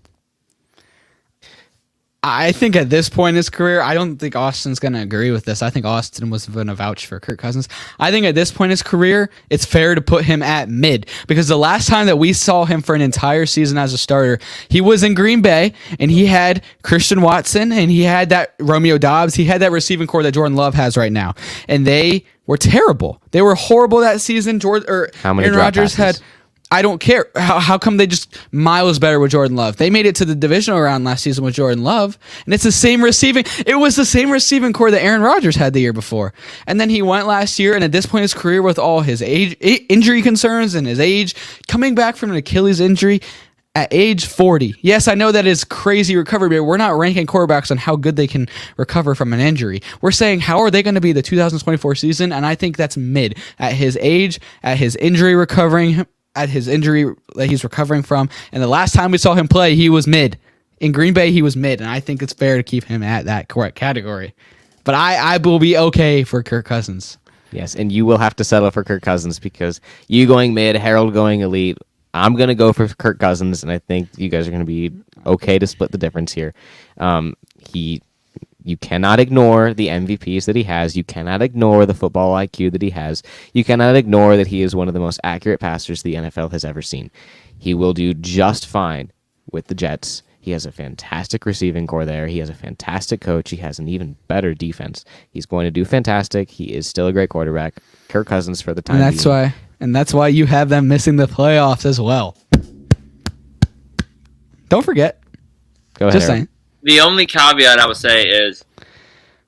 I think at this point in his career, I don't think Austin's going to agree with this. I think Austin was going to vouch for Kirk Cousins. I think at this point in his career, it's fair to put him at mid, because the last time that we saw him for an entire season as a starter, he was in Green Bay, and he had Christian Watson, and he had that Romeo Doubs. He had that receiving core that Jordan Love has right now, and they were terrible. They were horrible that season. Aaron Rodgers had... I don't care. How come they just miles better with Jordan Love? They made it to the divisional round last season with Jordan Love, and it's the same receiving. It was the same receiving core that Aaron Rodgers had the year before. And then he went last year, and at this point in his career, with all his injury concerns and his age, coming back from an Achilles injury at age 40. Yes, I know that is crazy recovery, but we're not ranking quarterbacks on how good they can recover from an injury. We're saying, how are they going to be the 2024 season? And I think that's mid at his age, at his injury that he's recovering from. And the last time we saw him play, he was mid. In Green Bay, he was mid, and I think it's fair to keep him at that correct category. But I will be okay for Kirk Cousins. Yes, and you will have to settle for Kirk Cousins, because you going mid, Harold going elite. I'm going to go for Kirk Cousins, and I think you guys are going to be okay to split the difference here. You cannot ignore the MVPs that he has. You cannot ignore the football IQ that he has. You cannot ignore that he is one of the most accurate passers the NFL has ever seen. He will do just fine with the Jets. He has a fantastic receiving core there. He has a fantastic coach. He has an even better defense. He's going to do fantastic. He is still a great quarterback. Kirk Cousins for the time being. And that's why you have them missing the playoffs as well. Don't forget. Go ahead. Just saying. The only caveat I would say is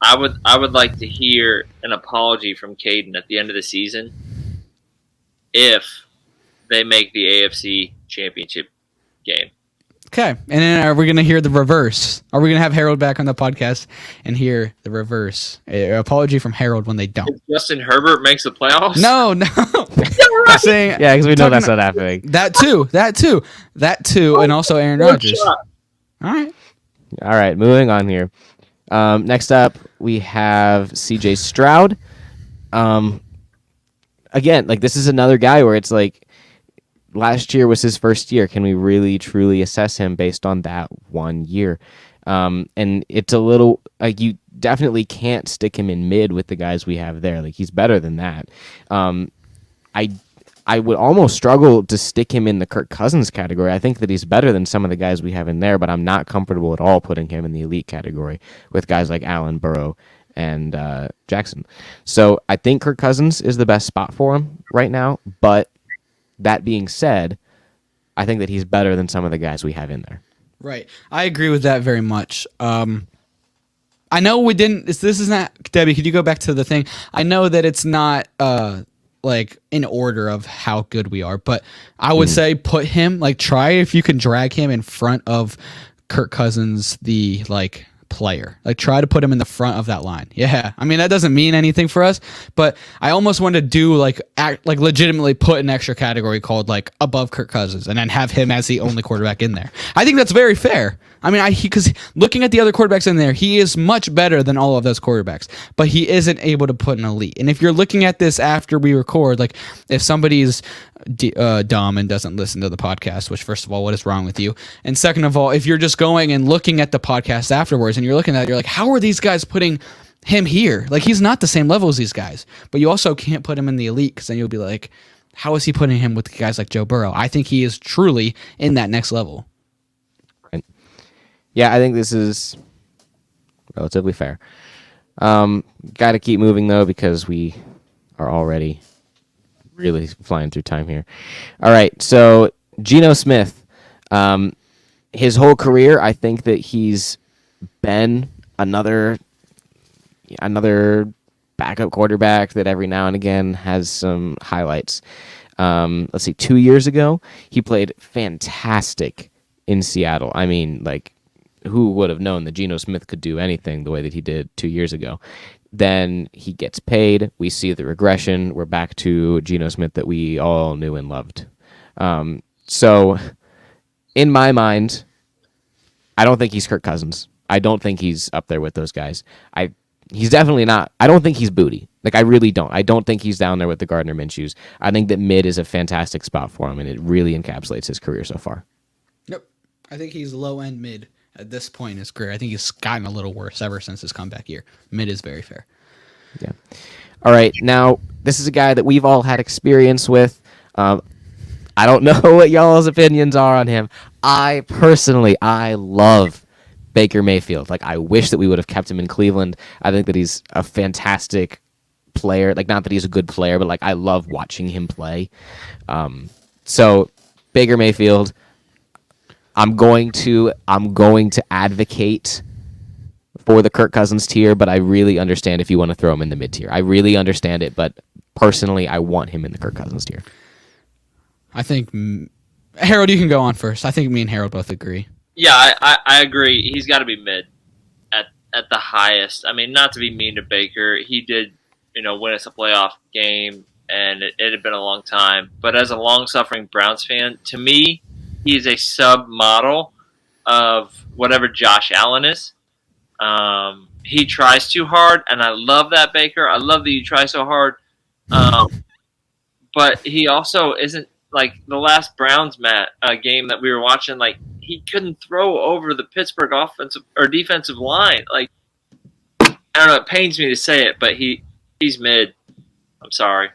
I would like to hear an apology from Kadin at the end of the season if they make the AFC Championship game. Okay. And then are we going to hear the reverse? Are we going to have Harold back on the podcast and hear the reverse? An apology from Harold when they don't. If Justin Herbert makes the playoffs? No. I'm saying, yeah, because we know that's not happening. That too. And also Aaron Rodgers. All right, moving on here. Next up, we have CJ Stroud. Again, like, this is another guy where it's like, last year was his first year. Can we really, truly assess him based on that 1 year? And it's a little, like, you definitely can't stick him in mid with the guys we have there. Like, he's better than that. I would almost struggle to stick him in the Kirk Cousins category. I think that he's better than some of the guys we have in there, but I'm not comfortable at all putting him in the elite category with guys like Allen, Burrow, and Jackson. So I think Kirk Cousins is the best spot for him right now, but that being said, I think that he's better than some of the guys we have in there. Right. I agree with that very much. I know we didn't, this is not, Debbie, could you go back to the thing? I know that it's not like in order of how good we are, but I would say put him, like, try if you can drag him in front of Kirk Cousins, the like player. Like, try to put him in the front of that line. Yeah. I mean, that doesn't mean anything for us, but I almost want to do like legitimately put an extra category called like above Kirk Cousins and then have him as the only quarterback in there. I think that's very fair. I mean, because looking at the other quarterbacks in there, he is much better than all of those quarterbacks, but he isn't able to put an elite. And if you're looking at this after we record, like, if somebody's dumb and doesn't listen to the podcast, which, first of all, what is wrong with you? And second of all, if you're just going and looking at the podcast afterwards and you're looking at it, you're like, how are these guys putting him here? Like, he's not the same level as these guys, but you also can't put him in the elite, because then you'll be like, how is he putting him with guys like Joe Burrow? I think he is truly in that next level. Yeah, I think this is relatively fair. Got to keep moving, though, because we are already really flying through time here. All right, so Geno Smith, his whole career, I think that he's been another backup quarterback that every now and again has some highlights. Let's see, 2 years ago, he played fantastic in Seattle. I mean, like, who would have known that Geno Smith could do anything the way that he did 2 years ago? Then he gets paid. We see the regression. We're back to Geno Smith that we all knew and loved. So, in my mind, I don't think he's Kirk Cousins. I don't think he's up there with those guys. he's definitely not. I don't think he's booty. Like, I really don't. I don't think he's down there with the Gardner Minshew's. I think that mid is a fantastic spot for him, and it really encapsulates his career so far. Yep. I think he's low-end mid at this point in his career. I think he's gotten a little worse ever since his comeback year. Mid is very fair. Yeah. All right. Now, this is a guy that we've all had experience with. I don't know what y'all's opinions are on him. I love Baker Mayfield. Like, I wish that we would have kept him in Cleveland. I think that he's a fantastic player. Like, not that he's a good player, but like, I love watching him play. So Baker Mayfield, I'm going to advocate for the Kirk Cousins tier, but I really understand if you want to throw him in the mid tier. I really understand it, but personally, I want him in the Kirk Cousins tier. I think Harold, you can go on first. I think me and Harold both agree. Yeah, I agree. He's got to be mid at the highest. I mean, not to be mean to Baker, he did, win us a playoff game, and it had been a long time. But as a long-suffering Browns fan, to me, he's a sub-model of whatever Josh Allen is. He tries too hard, and I love that, Baker. I love that you try so hard. But he also isn't like the last Browns game that we were watching. Like, he couldn't throw over the Pittsburgh offensive or defensive line. Like, I don't know. It pains me to say it, but he's mid. I'm sorry.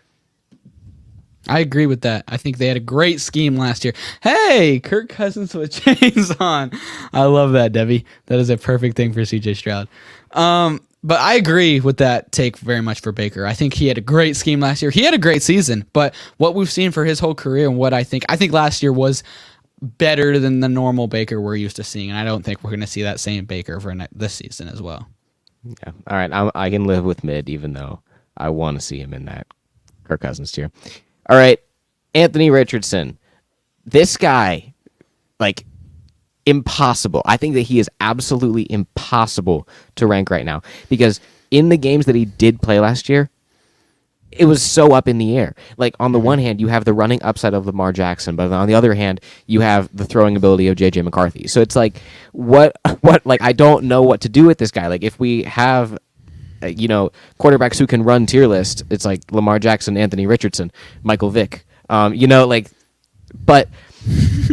I agree with that. I think they had a great scheme last year. Hey, Kirk Cousins with chains on. I love that, Debbie. That is a perfect thing for CJ Stroud. But I agree with that take very much for Baker. I think he had a great scheme last year. He had a great season, but what we've seen for his whole career and what I think last year was better than the normal Baker we're used to seeing, and I don't think we're going to see that same Baker for this season as well. Yeah. All right. I can live with mid, even though I want to see him in that Kirk Cousins tier. All right, Anthony Richardson. This guy, like, impossible. I think that he is absolutely impossible to rank right now because in the games that he did play last year, it was so up in the air. Like, on the one hand, you have the running upside of Lamar Jackson, but on the other hand, you have the throwing ability of J.J. McCarthy. So it's like, what, like, I don't know what to do with this guy. Like, if we have quarterbacks who can run tier list, it's like Lamar Jackson, Anthony Richardson, Michael Vick. But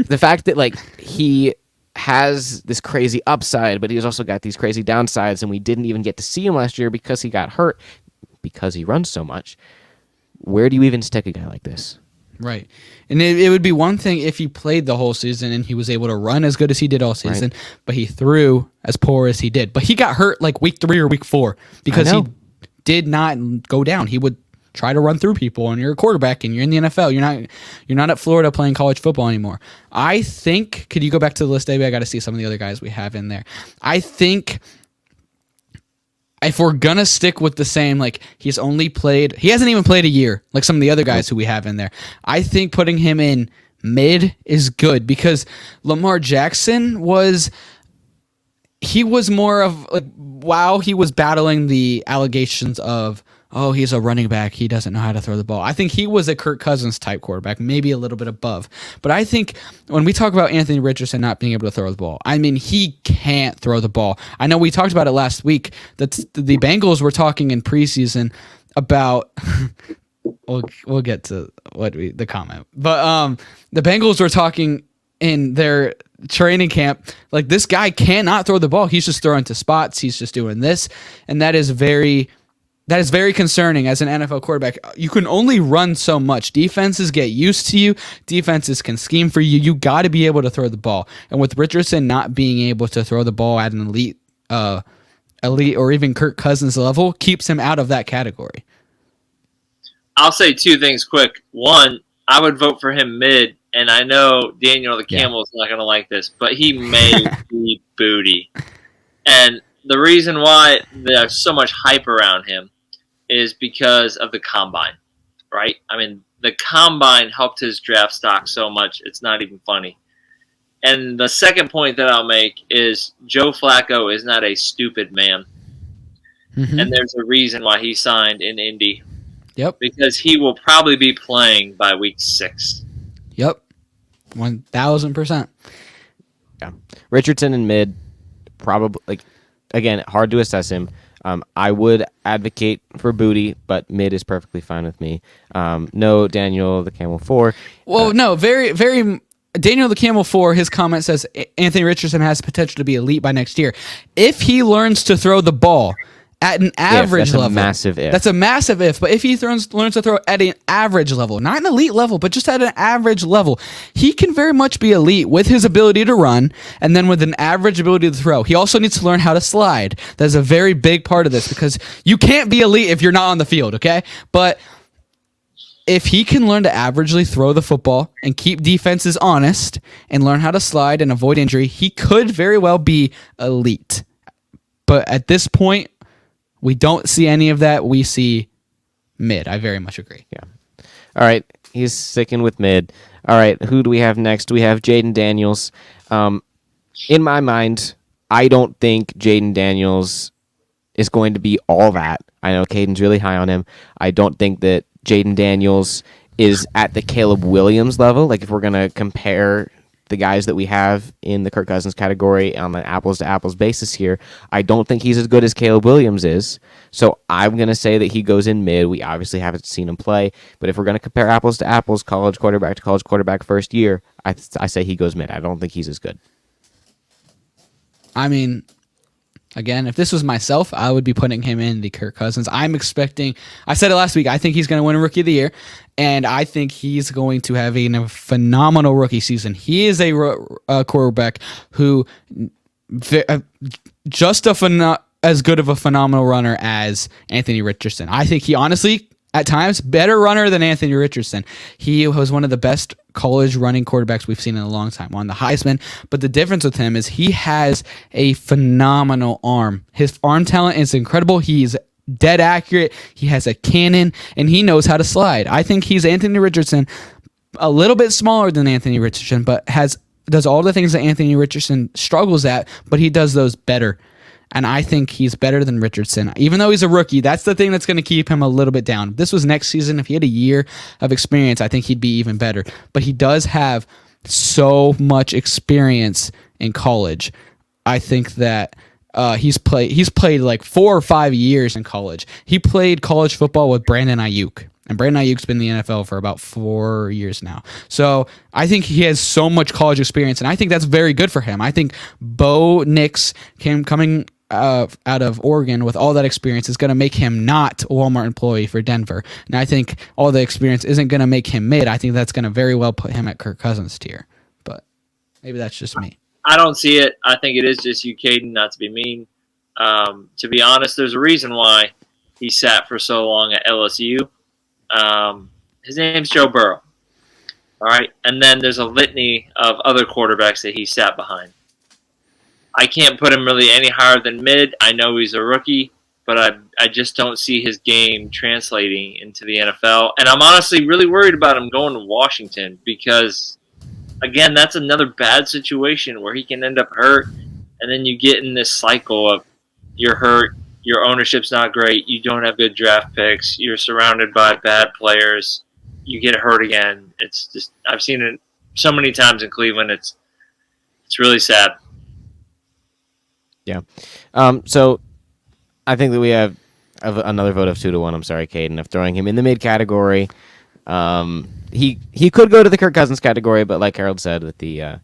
the fact that, like, he has this crazy upside, but he's also got these crazy downsides, and we didn't even get to see him last year because he got hurt, because he runs so much. Where do you even stick a guy like this? Right. And it would be one thing if he played the whole season and he was able to run as good as he did all season, right, but he threw as poor as he did. But he got hurt like week 3 or week 4 because he did not go down. He would try to run through people, and you're a quarterback and you're in the NFL. You're not at Florida playing college football anymore. I think, could you go back to the list, David? I got to see some of the other guys we have in there. I think if we're going to stick with the same, like, he hasn't even played a year, like some of the other guys who we have in there. I think putting him in mid is good because Lamar Jackson was more of, like, while he was battling the allegations of, oh, he's a running back, he doesn't know how to throw the ball. I think he was a Kirk Cousins type quarterback, maybe a little bit above. But I think when we talk about Anthony Richardson not being able to throw the ball, I mean, he can't throw the ball. I know we talked about it last week, that the Bengals were talking in preseason about we'll get to the comment. But the Bengals were talking in their training camp, like, this guy cannot throw the ball. He's just throwing to spots. He's just doing this. And that is very concerning as an NFL quarterback. You can only run so much. Defenses get used to you. Defenses can scheme for you. You got to be able to throw the ball. And with Richardson not being able to throw the ball at an elite or even Kirk Cousins level, keeps him out of that category. I'll say 2 things quick. One, I would vote for him mid, and I know Daniel the Camel is not going to like this, but he may be booty. And the reason why there's so much hype around him is because of the combine, right? I mean, the combine helped his draft stock so much, it's not even funny. And the second point that I'll make is Joe Flacco is not a stupid man. Mm-hmm. And there's a reason why he signed in Indy. Yep. Because he will probably be playing by week 6. Yep. 1,000%. Yeah. Richardson in mid, probably, like, again, hard to assess him. I would advocate for Booty, but mid is perfectly fine with me. No Daniel the Camel 4. Well, no, very, very. Daniel the Camel 4, his comment says Anthony Richardson has potential to be elite by next year. If he learns to throw the ball at an average level. That's a massive if. That's a massive if. But if he learns to throw at an average level, not an elite level, but just at an average level, he can very much be elite with his ability to run and then with an average ability to throw. He also needs to learn how to slide. That's a very big part of this because you can't be elite if you're not on the field, okay? But if he can learn to averagely throw the football and keep defenses honest and learn how to slide and avoid injury, he could very well be elite. But at this point, we don't see any of that. We see mid. I very much agree. Yeah. All right. He's sticking with mid. All right. Who do we have next? We have Jaden Daniels. In my mind, I don't think Jaden Daniels is going to be all that. I know Caden's really high on him. I don't think that Jaden Daniels is at the Caleb Williams level. Like if we're going to compare the guys that we have in the Kirk Cousins category on an apples-to-apples basis here, I don't think he's as good as Caleb Williams is. So I'm going to say that he goes in mid. We obviously haven't seen him play, but if we're going to compare apples to apples, college quarterback to college quarterback first year, I say he goes mid. I don't think he's as good. I mean, again, if this was myself, I would be putting him in the Kirk Cousins. I'm expecting, I said it last week, I think he's going to win a Rookie of the Year, and I think he's going to have a phenomenal rookie season. He is a quarterback who just as good of a phenomenal runner as Anthony Richardson. I think he honestly, at times, better runner than Anthony Richardson. He was one of the best college running quarterbacks we've seen in a long time, won the Heisman. But the difference with him is he has a phenomenal arm. His arm talent is incredible. He's dead accurate. He has a cannon, and he knows how to slide. I think he's Anthony Richardson, a little bit smaller than Anthony Richardson, but does all the things that Anthony Richardson struggles at, but he does those better. And I think he's better than Richardson. Even though he's a rookie, that's the thing that's going to keep him a little bit down. If this was next season, if he had a year of experience, I think he'd be even better. But he does have so much experience in college. I think that he's played like 4 or 5 years in college. He played college football with Brandon Ayuk. And Brandon Ayuk's been in the NFL for about 4 years now. So I think he has so much college experience, and I think that's very good for him. I think Bo Nix coming out of Oregon with all that experience is going to make him not a Walmart employee for Denver. And I think all the experience isn't going to make him mid. I think that's going to very well put him at Kirk Cousins tier. But maybe that's just me. I don't see it. I think it is just you, Caden, not to be mean. To be honest, there's a reason why he sat for so long at LSU. His name's Joe Burrow. All right. And then there's a litany of other quarterbacks that he sat behind. I can't put him really any higher than mid. I know he's a rookie, but I just don't see his game translating into the NFL. And I'm honestly really worried about him going to Washington because, again, that's another bad situation where he can end up hurt, and then you get in this cycle of you're hurt, your ownership's not great, you don't have good draft picks, you're surrounded by bad players, you get hurt again. It's just, I've seen it so many times in Cleveland. It's really sad. Yeah. So I think that we have another vote of 2-1. I'm sorry, Caden, of throwing him in the mid category. He could go to the Kirk Cousins category, but like Harold said, with the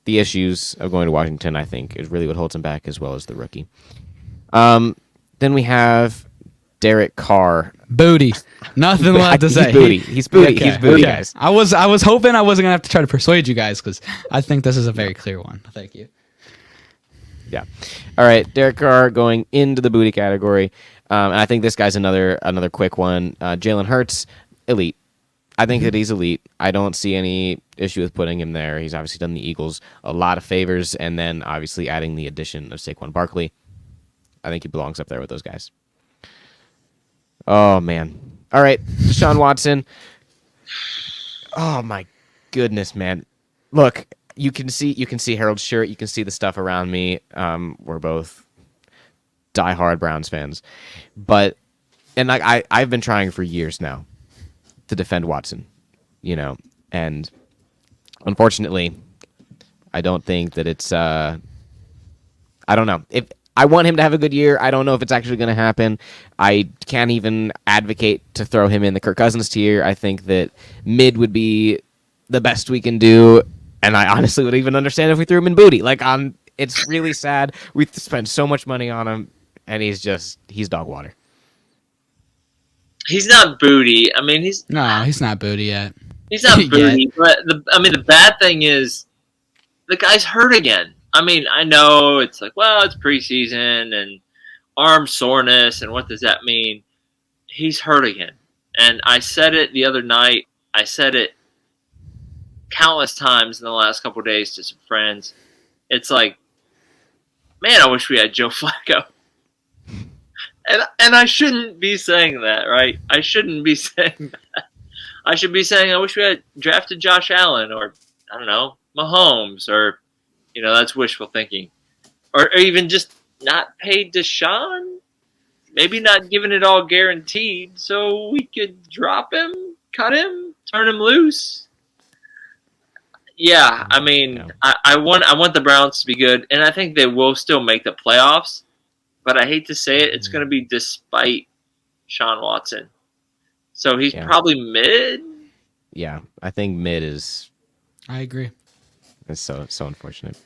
issues of going to Washington, I think is really what holds him back, as well as the rookie. Then we have Derek Carr. Booty. Nothing left to say. He's booty. Okay. He's booty, guys. I was hoping I wasn't gonna have to try to persuade you guys because I think this is a very clear one. Thank you. Yeah. All right, Derek Carr going into the booty category. And I think this guy's another quick one. Jalen Hurts, elite. I think that he's elite. I don't see any issue with putting him there. He's obviously done the Eagles a lot of favors, and then obviously adding the addition of Saquon Barkley. I think he belongs up there with those guys. Oh, man. All right, Deshaun Watson. Oh, my goodness, man. Look, you can see Harold's shirt. You can see the stuff around me. We're both diehard Browns fans. And I've been trying for years now to defend Watson, and unfortunately, I don't think that it's. I don't know. I want him to have a good year. I don't know if it's actually going to happen. I can't even advocate to throw him in the Kirk Cousins tier. I think that mid would be the best we can do, and I honestly would even understand if we threw him in booty. It's really sad. We spent so much money on him, and he's dog water. He's not booty. I mean, he's not booty yet. He's not booty, but the bad thing is the guy's hurt again. I mean, I know it's like, well, it's preseason and arm soreness, and what does that mean? He's hurt again. And I said it the other night. I said it countless times in the last couple of days to some friends. It's like, man, I wish we had Joe Flacco. And I shouldn't be saying that, right? I shouldn't be saying that. I should be saying I wish we had drafted Josh Allen or, I don't know, Mahomes or, that's wishful thinking. Or even just not paid Deshaun. Maybe not giving it all guaranteed so we could drop him, cut him, turn him loose. Yeah, I mean, I want the Browns to be good, and I think they will still make the playoffs. But I hate to say it, it's going to be despite Sean Watson. So he's probably mid. Yeah, I think mid is. I agree. It's so unfortunate.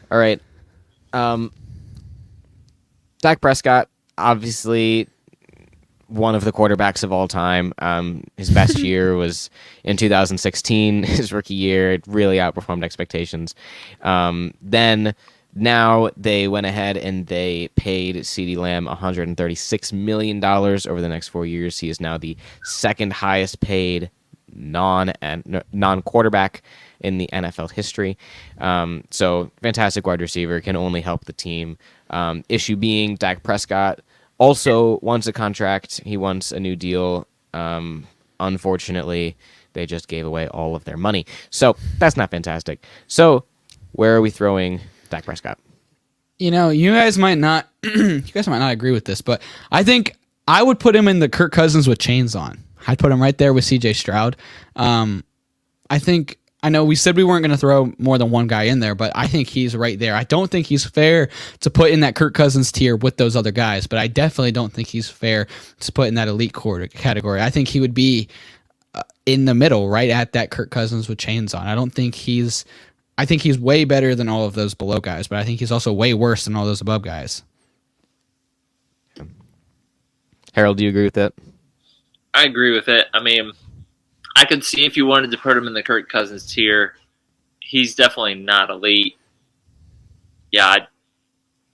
All right, Dak Prescott, obviously one of the quarterbacks of all time. His best year was in 2016, his rookie year. It really outperformed expectations. Now they went ahead and they paid CeeDee Lamb $136 million over the next 4 years. He is now the second highest paid non-quarterback in the NFL history. So fantastic wide receiver, can only help the team. Issue being Dak Prescott also wants a contract. He wants a new deal. Unfortunately, they just gave away all of their money. So that's not fantastic. So where are we throwing Dak Prescott? You guys might not agree with this, but I think I would put him in the Kirk Cousins with chains on. I'd put him right there with CJ Stroud. I know we said we weren't going to throw more than one guy in there, but I think he's right there. I don't think he's fair to put in that Kirk Cousins tier with those other guys, but I definitely don't think he's fair to put in that elite category. I think he would be in the middle, right at that Kirk Cousins with chains on. I think he's way better than all of those below guys, but I think he's also way worse than all those above guys. Harold, do you agree with that? I agree with it. I mean, I could see if you wanted to put him in the Kirk Cousins tier. He's definitely not elite. Yeah,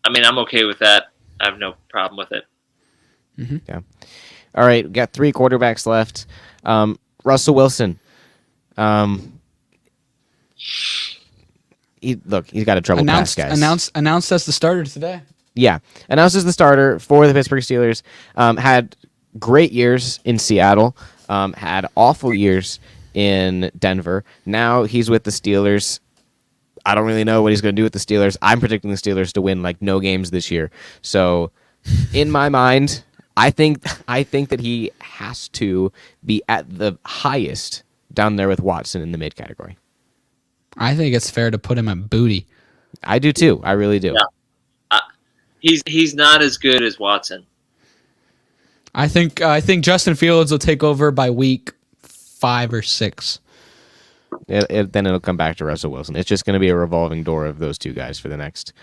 I'm okay with that. I have no problem with it. Mm-hmm. Yeah. All right, we got 3 quarterbacks left. Russell Wilson. He's got a trouble pass, guys. Announced as the starter today. Yeah, announced as the starter for the Pittsburgh Steelers. Had great years in Seattle. Had awful years in Denver. Now he's with the Steelers. I don't really know what he's going to do with the Steelers. I'm predicting the Steelers to win no games this year. So, in my mind, I think that he has to be at the highest down there with Watson in the mid category. I think it's fair to put him at booty. I do too. I really do. Yeah. He's not as good as Watson. I think Justin Fields will take over by week 5 or 6. Then it'll come back to Russell Wilson. It's just going to be a revolving door of those two guys for the next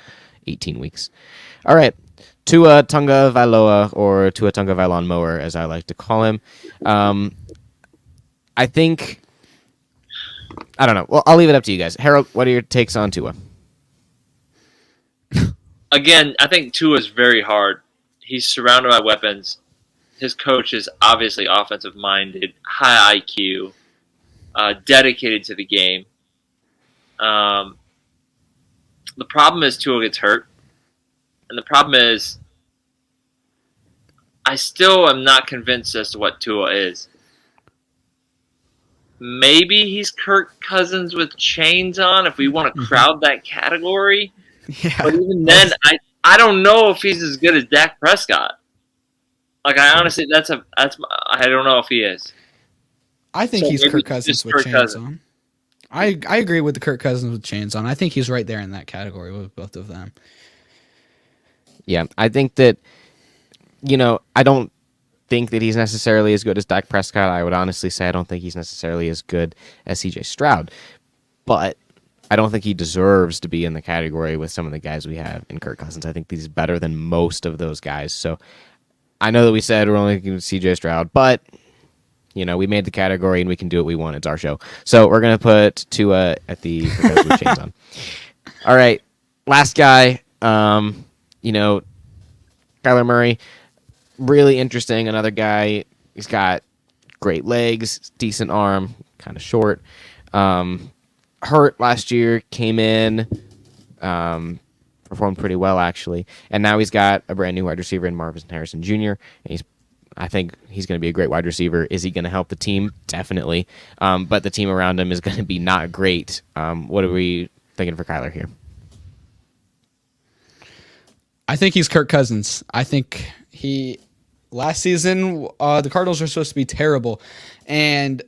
18 weeks. All right. Tua Tagovailoa, or Tua Tagovailoa, as I like to call him. I think... I don't know. Well, I'll leave it up to you guys. Harold, what are your takes on Tua? Again, I think Tua is very hard. He's surrounded by weapons. His coach is obviously offensive-minded, high IQ, dedicated to the game. The problem is Tua gets hurt. And the problem is I still am not convinced as to what Tua is. Maybe he's Kirk Cousins with chains on if we want to crowd that category. Yeah. But even then, I don't know if he's as good as Dak Prescott. I honestly, I don't know if he is. I think he's Kirk Cousins with chains on. I agree with the Kirk Cousins with chains on. I think he's right there in that category with both of them. Yeah, I think that, I don't think that he's necessarily as good as Dak Prescott. I would honestly say I don't think he's necessarily as good as CJ Stroud. But I don't think he deserves to be in the category with some of the guys we have in Kirk Cousins. I think he's better than most of those guys. So I know that we said we're only going to CJ Stroud, but we made the category and we can do what we want. It's our show. So we're going to put Tua at the with chains on. All right. Last guy, Kyler Murray, really interesting. Another guy, he's got great legs, decent arm, kind of short. Hurt last year, came in, performed pretty well actually, and now he's got a brand new wide receiver in Marvin Harrison Jr. And I think he's going to be a great wide receiver. Is he going to help the team? Definitely. But the team around him is going to be not great. What are we thinking for Kyler here? I think he's Kirk Cousins. I think last season, the Cardinals were supposed to be terrible, and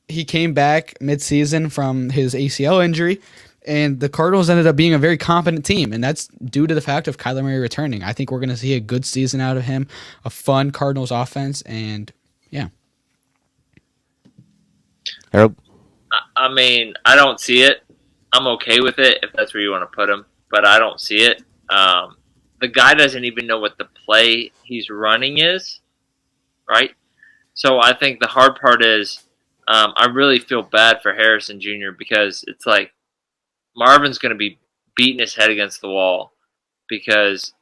he came back mid-season from his ACL injury, and the Cardinals ended up being a very competent team, and that's due to the fact of Kyler Murray returning. I think we're going to see a good season out of him, a fun Cardinals offense, and yeah. Harold? I mean, I don't see it. I'm okay with it if that's where you want to put him, but I don't see it. The guy doesn't even know what the play he's running is, right? So I think the hard part is I really feel bad for Harrison Jr. because it's like Marvin's going to be beating his head against the wall because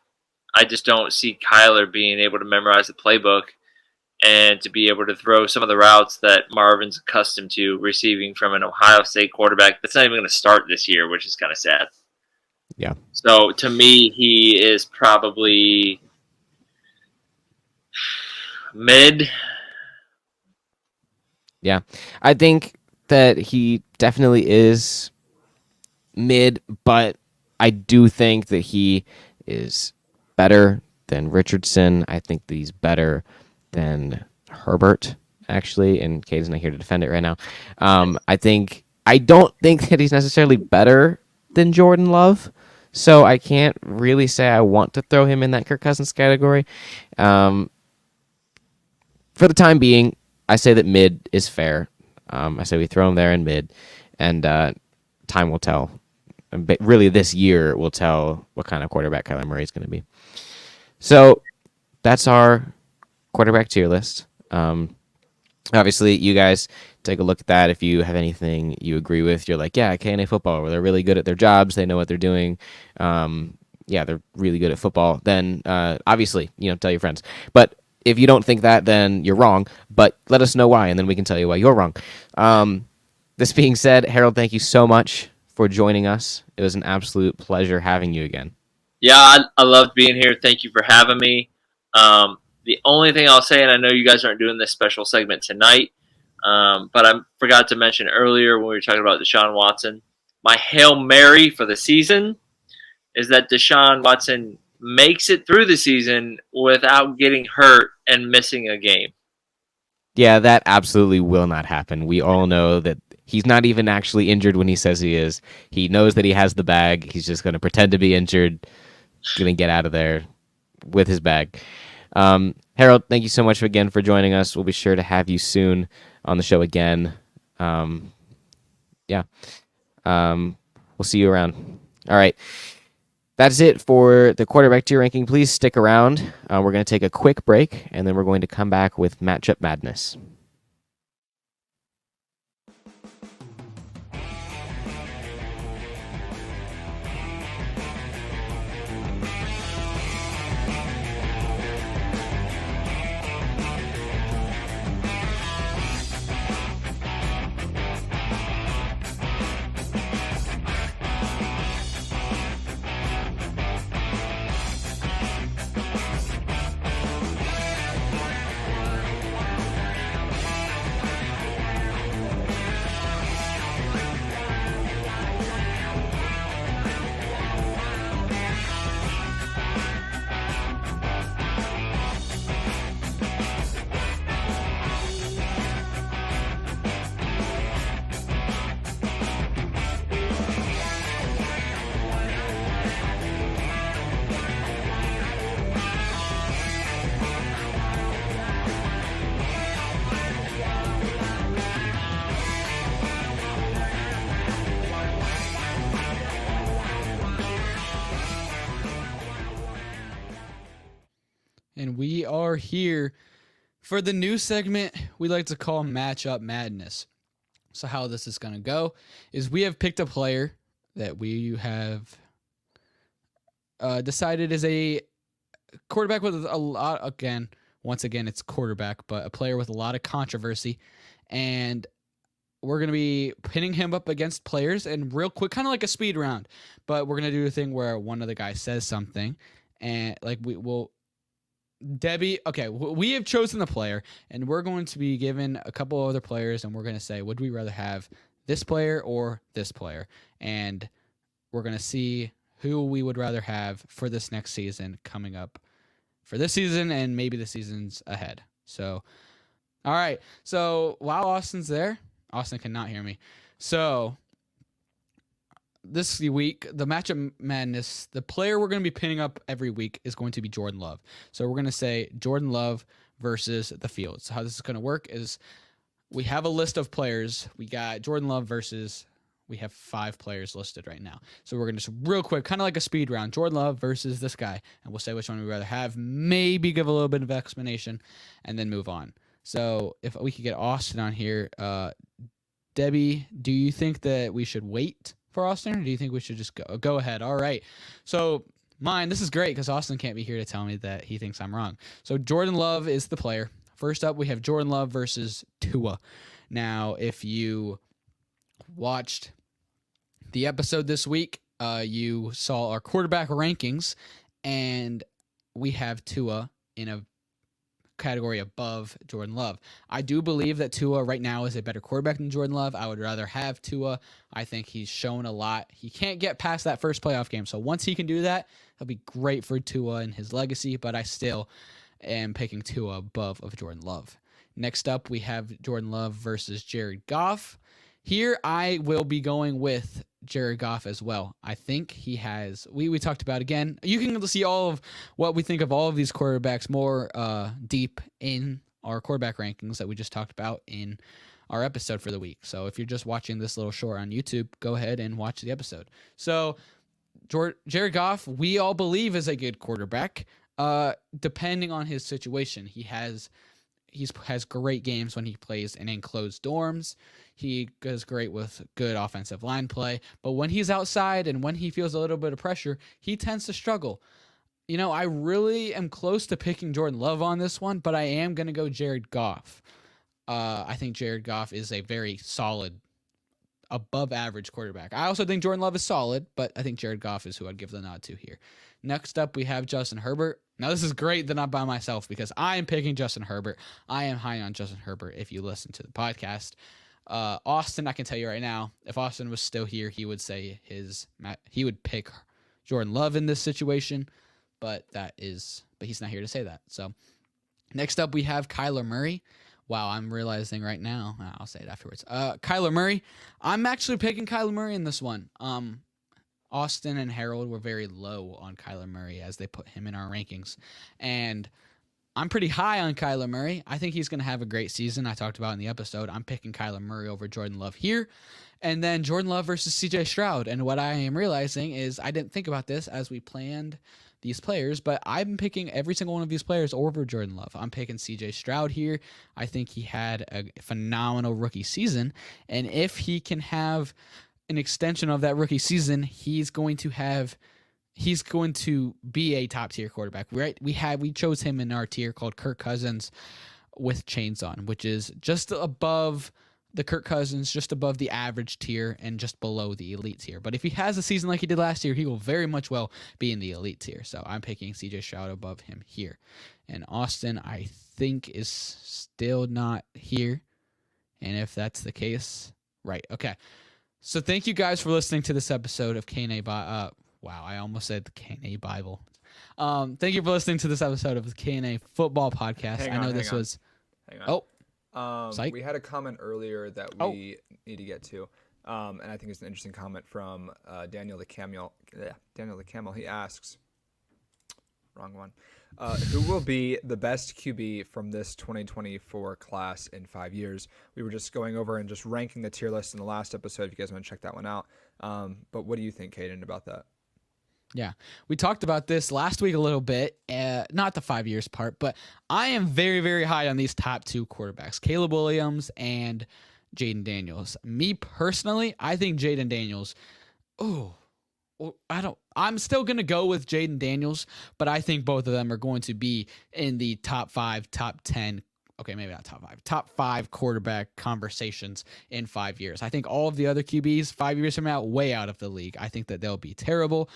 I just don't see Kyler being able to memorize the playbook and to be able to throw some of the routes that Marvin's accustomed to receiving from an Ohio State quarterback that's not even going to start this year, which is kind of sad. Yeah. So to me, he is probably mid. Yeah. I think that he definitely is mid, but I do think that he is better than Richardson. I think that he's better than Herbert, actually, and Kate's not here to defend it right now. I don't think that he's necessarily better than Jordan Love, so I can't really say I want to throw him in that Kirk Cousins category. For the time being, I say that mid is fair. I say we throw him there in mid, and time will tell. But really, this year will tell what kind of quarterback Kyler Murray is going to be. So that's our quarterback tier list. Obviously, you guys take a look at that. If you have anything you agree with, you're like, yeah, K&A Football, where they're really good at their jobs, they know what they're doing. They're really good at football. Then obviously, tell your friends. But if you don't think that, then you're wrong. But let us know why, and then we can tell you why you're wrong. This being said, Harold, thank you so much for joining us. It was an absolute pleasure having you again. Yeah, I loved being here. Thank you for having me. The only thing I'll say, and I know you guys aren't doing this special segment tonight, but I forgot to mention earlier when we were talking about Deshaun Watson, my Hail Mary for the season is that Deshaun Watson makes it through the season without getting hurt and missing a game. Yeah, that absolutely will not happen. We all know that he's not even actually injured when he says he is. He knows that he has the bag. He's just going to pretend to be injured, going to get out of there with his bag. Harold, thank you so much again for joining us. We'll be sure to have you soon on the show again. We'll see you around. All right. That's it for the quarterback tier ranking. Please stick around. We're going to take a quick break, and then we're going to come back with Matchup Madness. are here for the new segment we like to call Matchup Madness. So how this is going to go is we have picked a player that we have decided is a quarterback with a lot, once again, it's quarterback, but a player with a lot of controversy. And we're going to be pinning him up against players and real quick, kind of like a speed round, but we're going to do a thing where one of the guys says something and like we have chosen the player and we're going to be given a couple of other players and we're going to say, would we rather have this player or this player? And we're going to see who we would rather have for this next season coming up for this season and maybe the seasons ahead. So, all right. So while Austin's there, Austin cannot hear me. So this week, the Matchup Madness, the player we're going to be pinning up every week is going to be Jordan Love. So we're going to say Jordan Love versus the field. So how this is going to work is we have a list of players. We got Jordan Love versus, we have 5 players listed right now. So we're going to just real quick, kind of like a speed round, Jordan Love versus this guy. And we'll say which one we'd rather have, maybe give a little bit of explanation, and then move on. So if we could get Austin on here, Debbie, do you think that we should wait for Austin, or do you think we should just go ahead? All right. So this is great because Austin can't be here to tell me that he thinks I'm wrong. So Jordan Love is the player. First up, we have Jordan Love versus Tua. Now, if you watched the episode this week, you saw our quarterback rankings, and we have Tua in a category above Jordan Love. I do believe that Tua right now is a better quarterback than Jordan Love. I would rather have Tua. I think he's shown a lot. He can't get past that first playoff game. So once he can do that, it'll be great for Tua and his legacy, but I still am picking Tua above of Jordan Love. Next up, we have Jordan Love versus Jared Goff. Here, I will be going with Jared Goff as well. I think he has, we talked about again, you can see all of what we think of all of these quarterbacks more deep in our quarterback rankings that we just talked about in our episode for the week. So if you're just watching this little short on YouTube, go ahead and watch the episode. So Jared Goff, we all believe is a good quarterback, depending on his situation. He has great games when he plays in enclosed dorms. He does great with good offensive line play. But when he's outside and when he feels a little bit of pressure, he tends to struggle. You know, I really am close to picking Jordan Love on this one, but I am going to go Jared Goff. I think Jared Goff is a very solid, above average quarterback. I also think Jordan Love is solid, but I think Jared Goff is who I'd give the nod to here. Next up, we have Justin Herbert. Now, this is great that I'm by myself because I am picking Justin Herbert. I am high on Justin Herbert if you listen to the podcast. Austin, I can tell you right now, if Austin was still here, he would say he would pick Jordan Love in this situation, but he's not here to say that. So next up, we have Kyler Murray. Wow, I'm realizing right now. I'll say it afterwards. Kyler Murray. I'm actually picking Kyler Murray in this one. Austin and Harold were very low on Kyler Murray as they put him in our rankings. And I'm pretty high on Kyler Murray. I think he's going to have a great season. I talked about in the episode. I'm picking Kyler Murray over Jordan Love here. And then Jordan Love versus CJ Stroud. And what I am realizing is I didn't think about this as we planned these players, but I'm picking every single one of these players over Jordan Love. I'm picking CJ Stroud here. I think he had a phenomenal rookie season. And if he can have an extension of that rookie season, he's going to be a top tier quarterback, right? We chose him in our tier called Kirk Cousins with chains on, which is just above the Kirk Cousins, just above the average tier and just below the elite tier. But if he has a season like he did last year, he will very much well be in the elite tier. So I'm picking CJ Stroud above him here. And Austin, I think, is still not here. And if that's the case, right. Okay. So thank you guys for listening to this episode of K&A Wow, I almost said the K&A Bible. Thank you for listening to this episode of the K&A Football Podcast. Hang on. We had a comment earlier that we need to get to, and I think it's an interesting comment from Daniel the Camel. He asks, wrong one. Who will be the best QB from this 2024 class in 5 years? We were just going over and just ranking the tier list in the last episode, if you guys want to check that one out. But what do you think, Kadin, about that? Yeah, we talked about this last week a little bit, not the 5 years part, but I am very, very high on these top two quarterbacks, Caleb Williams and Jayden Daniels. Me personally, I think Jayden Daniels, I'm still going to go with Jayden Daniels, but I think both of them are going to be in the top 5, top 10. Okay, maybe not top 5 quarterback conversations in 5 years. I think all of the other QBs 5 years from now, way out of the league. I think that they'll be terrible.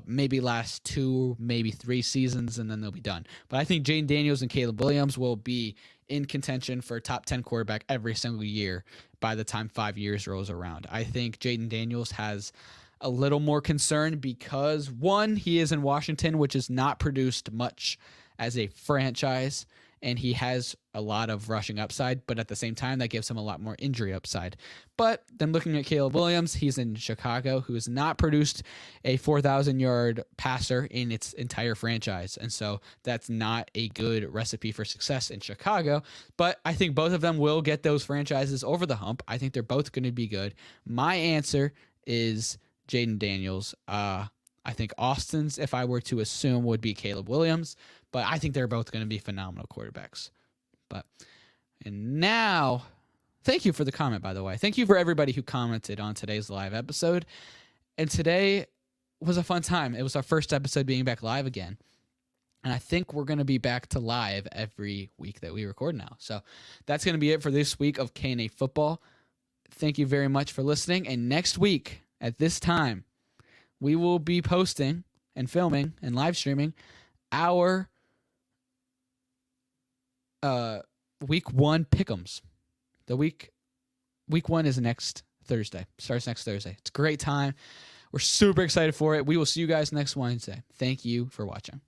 Maybe last 2, maybe 3 seasons, and then they'll be done. But I think Jayden Daniels and Caleb Williams will be in contention for top 10 quarterback every single year by the time 5 years rolls around. I think Jayden Daniels has a little more concern because, one, he is in Washington, which has not produced much as a franchise, and he has a lot of rushing upside, but at the same time, that gives him a lot more injury upside. But then looking at Caleb Williams, he's in Chicago, who has not produced a 4,000-yard passer in its entire franchise, and so that's not a good recipe for success in Chicago. But I think both of them will get those franchises over the hump. I think they're both going to be good. My answer is Jayden Daniels. I think Austin's, if I were to assume, would be Caleb Williams, but I think they're both going to be phenomenal quarterbacks. And now, thank you for the comment, by the way. Thank you for everybody who commented on today's live episode. And today was a fun time. It was our first episode being back live again. And I think we're going to be back to live every week that we record now. So that's going to be it for this week of K&A Football. Thank you very much for listening. And next week, at this time, we will be posting and filming and live streaming our week 1 pick'ems. The week 1 is next Thursday. Starts next Thursday. It's a great time. We're super excited for it. We will see you guys next Wednesday. Thank you for watching.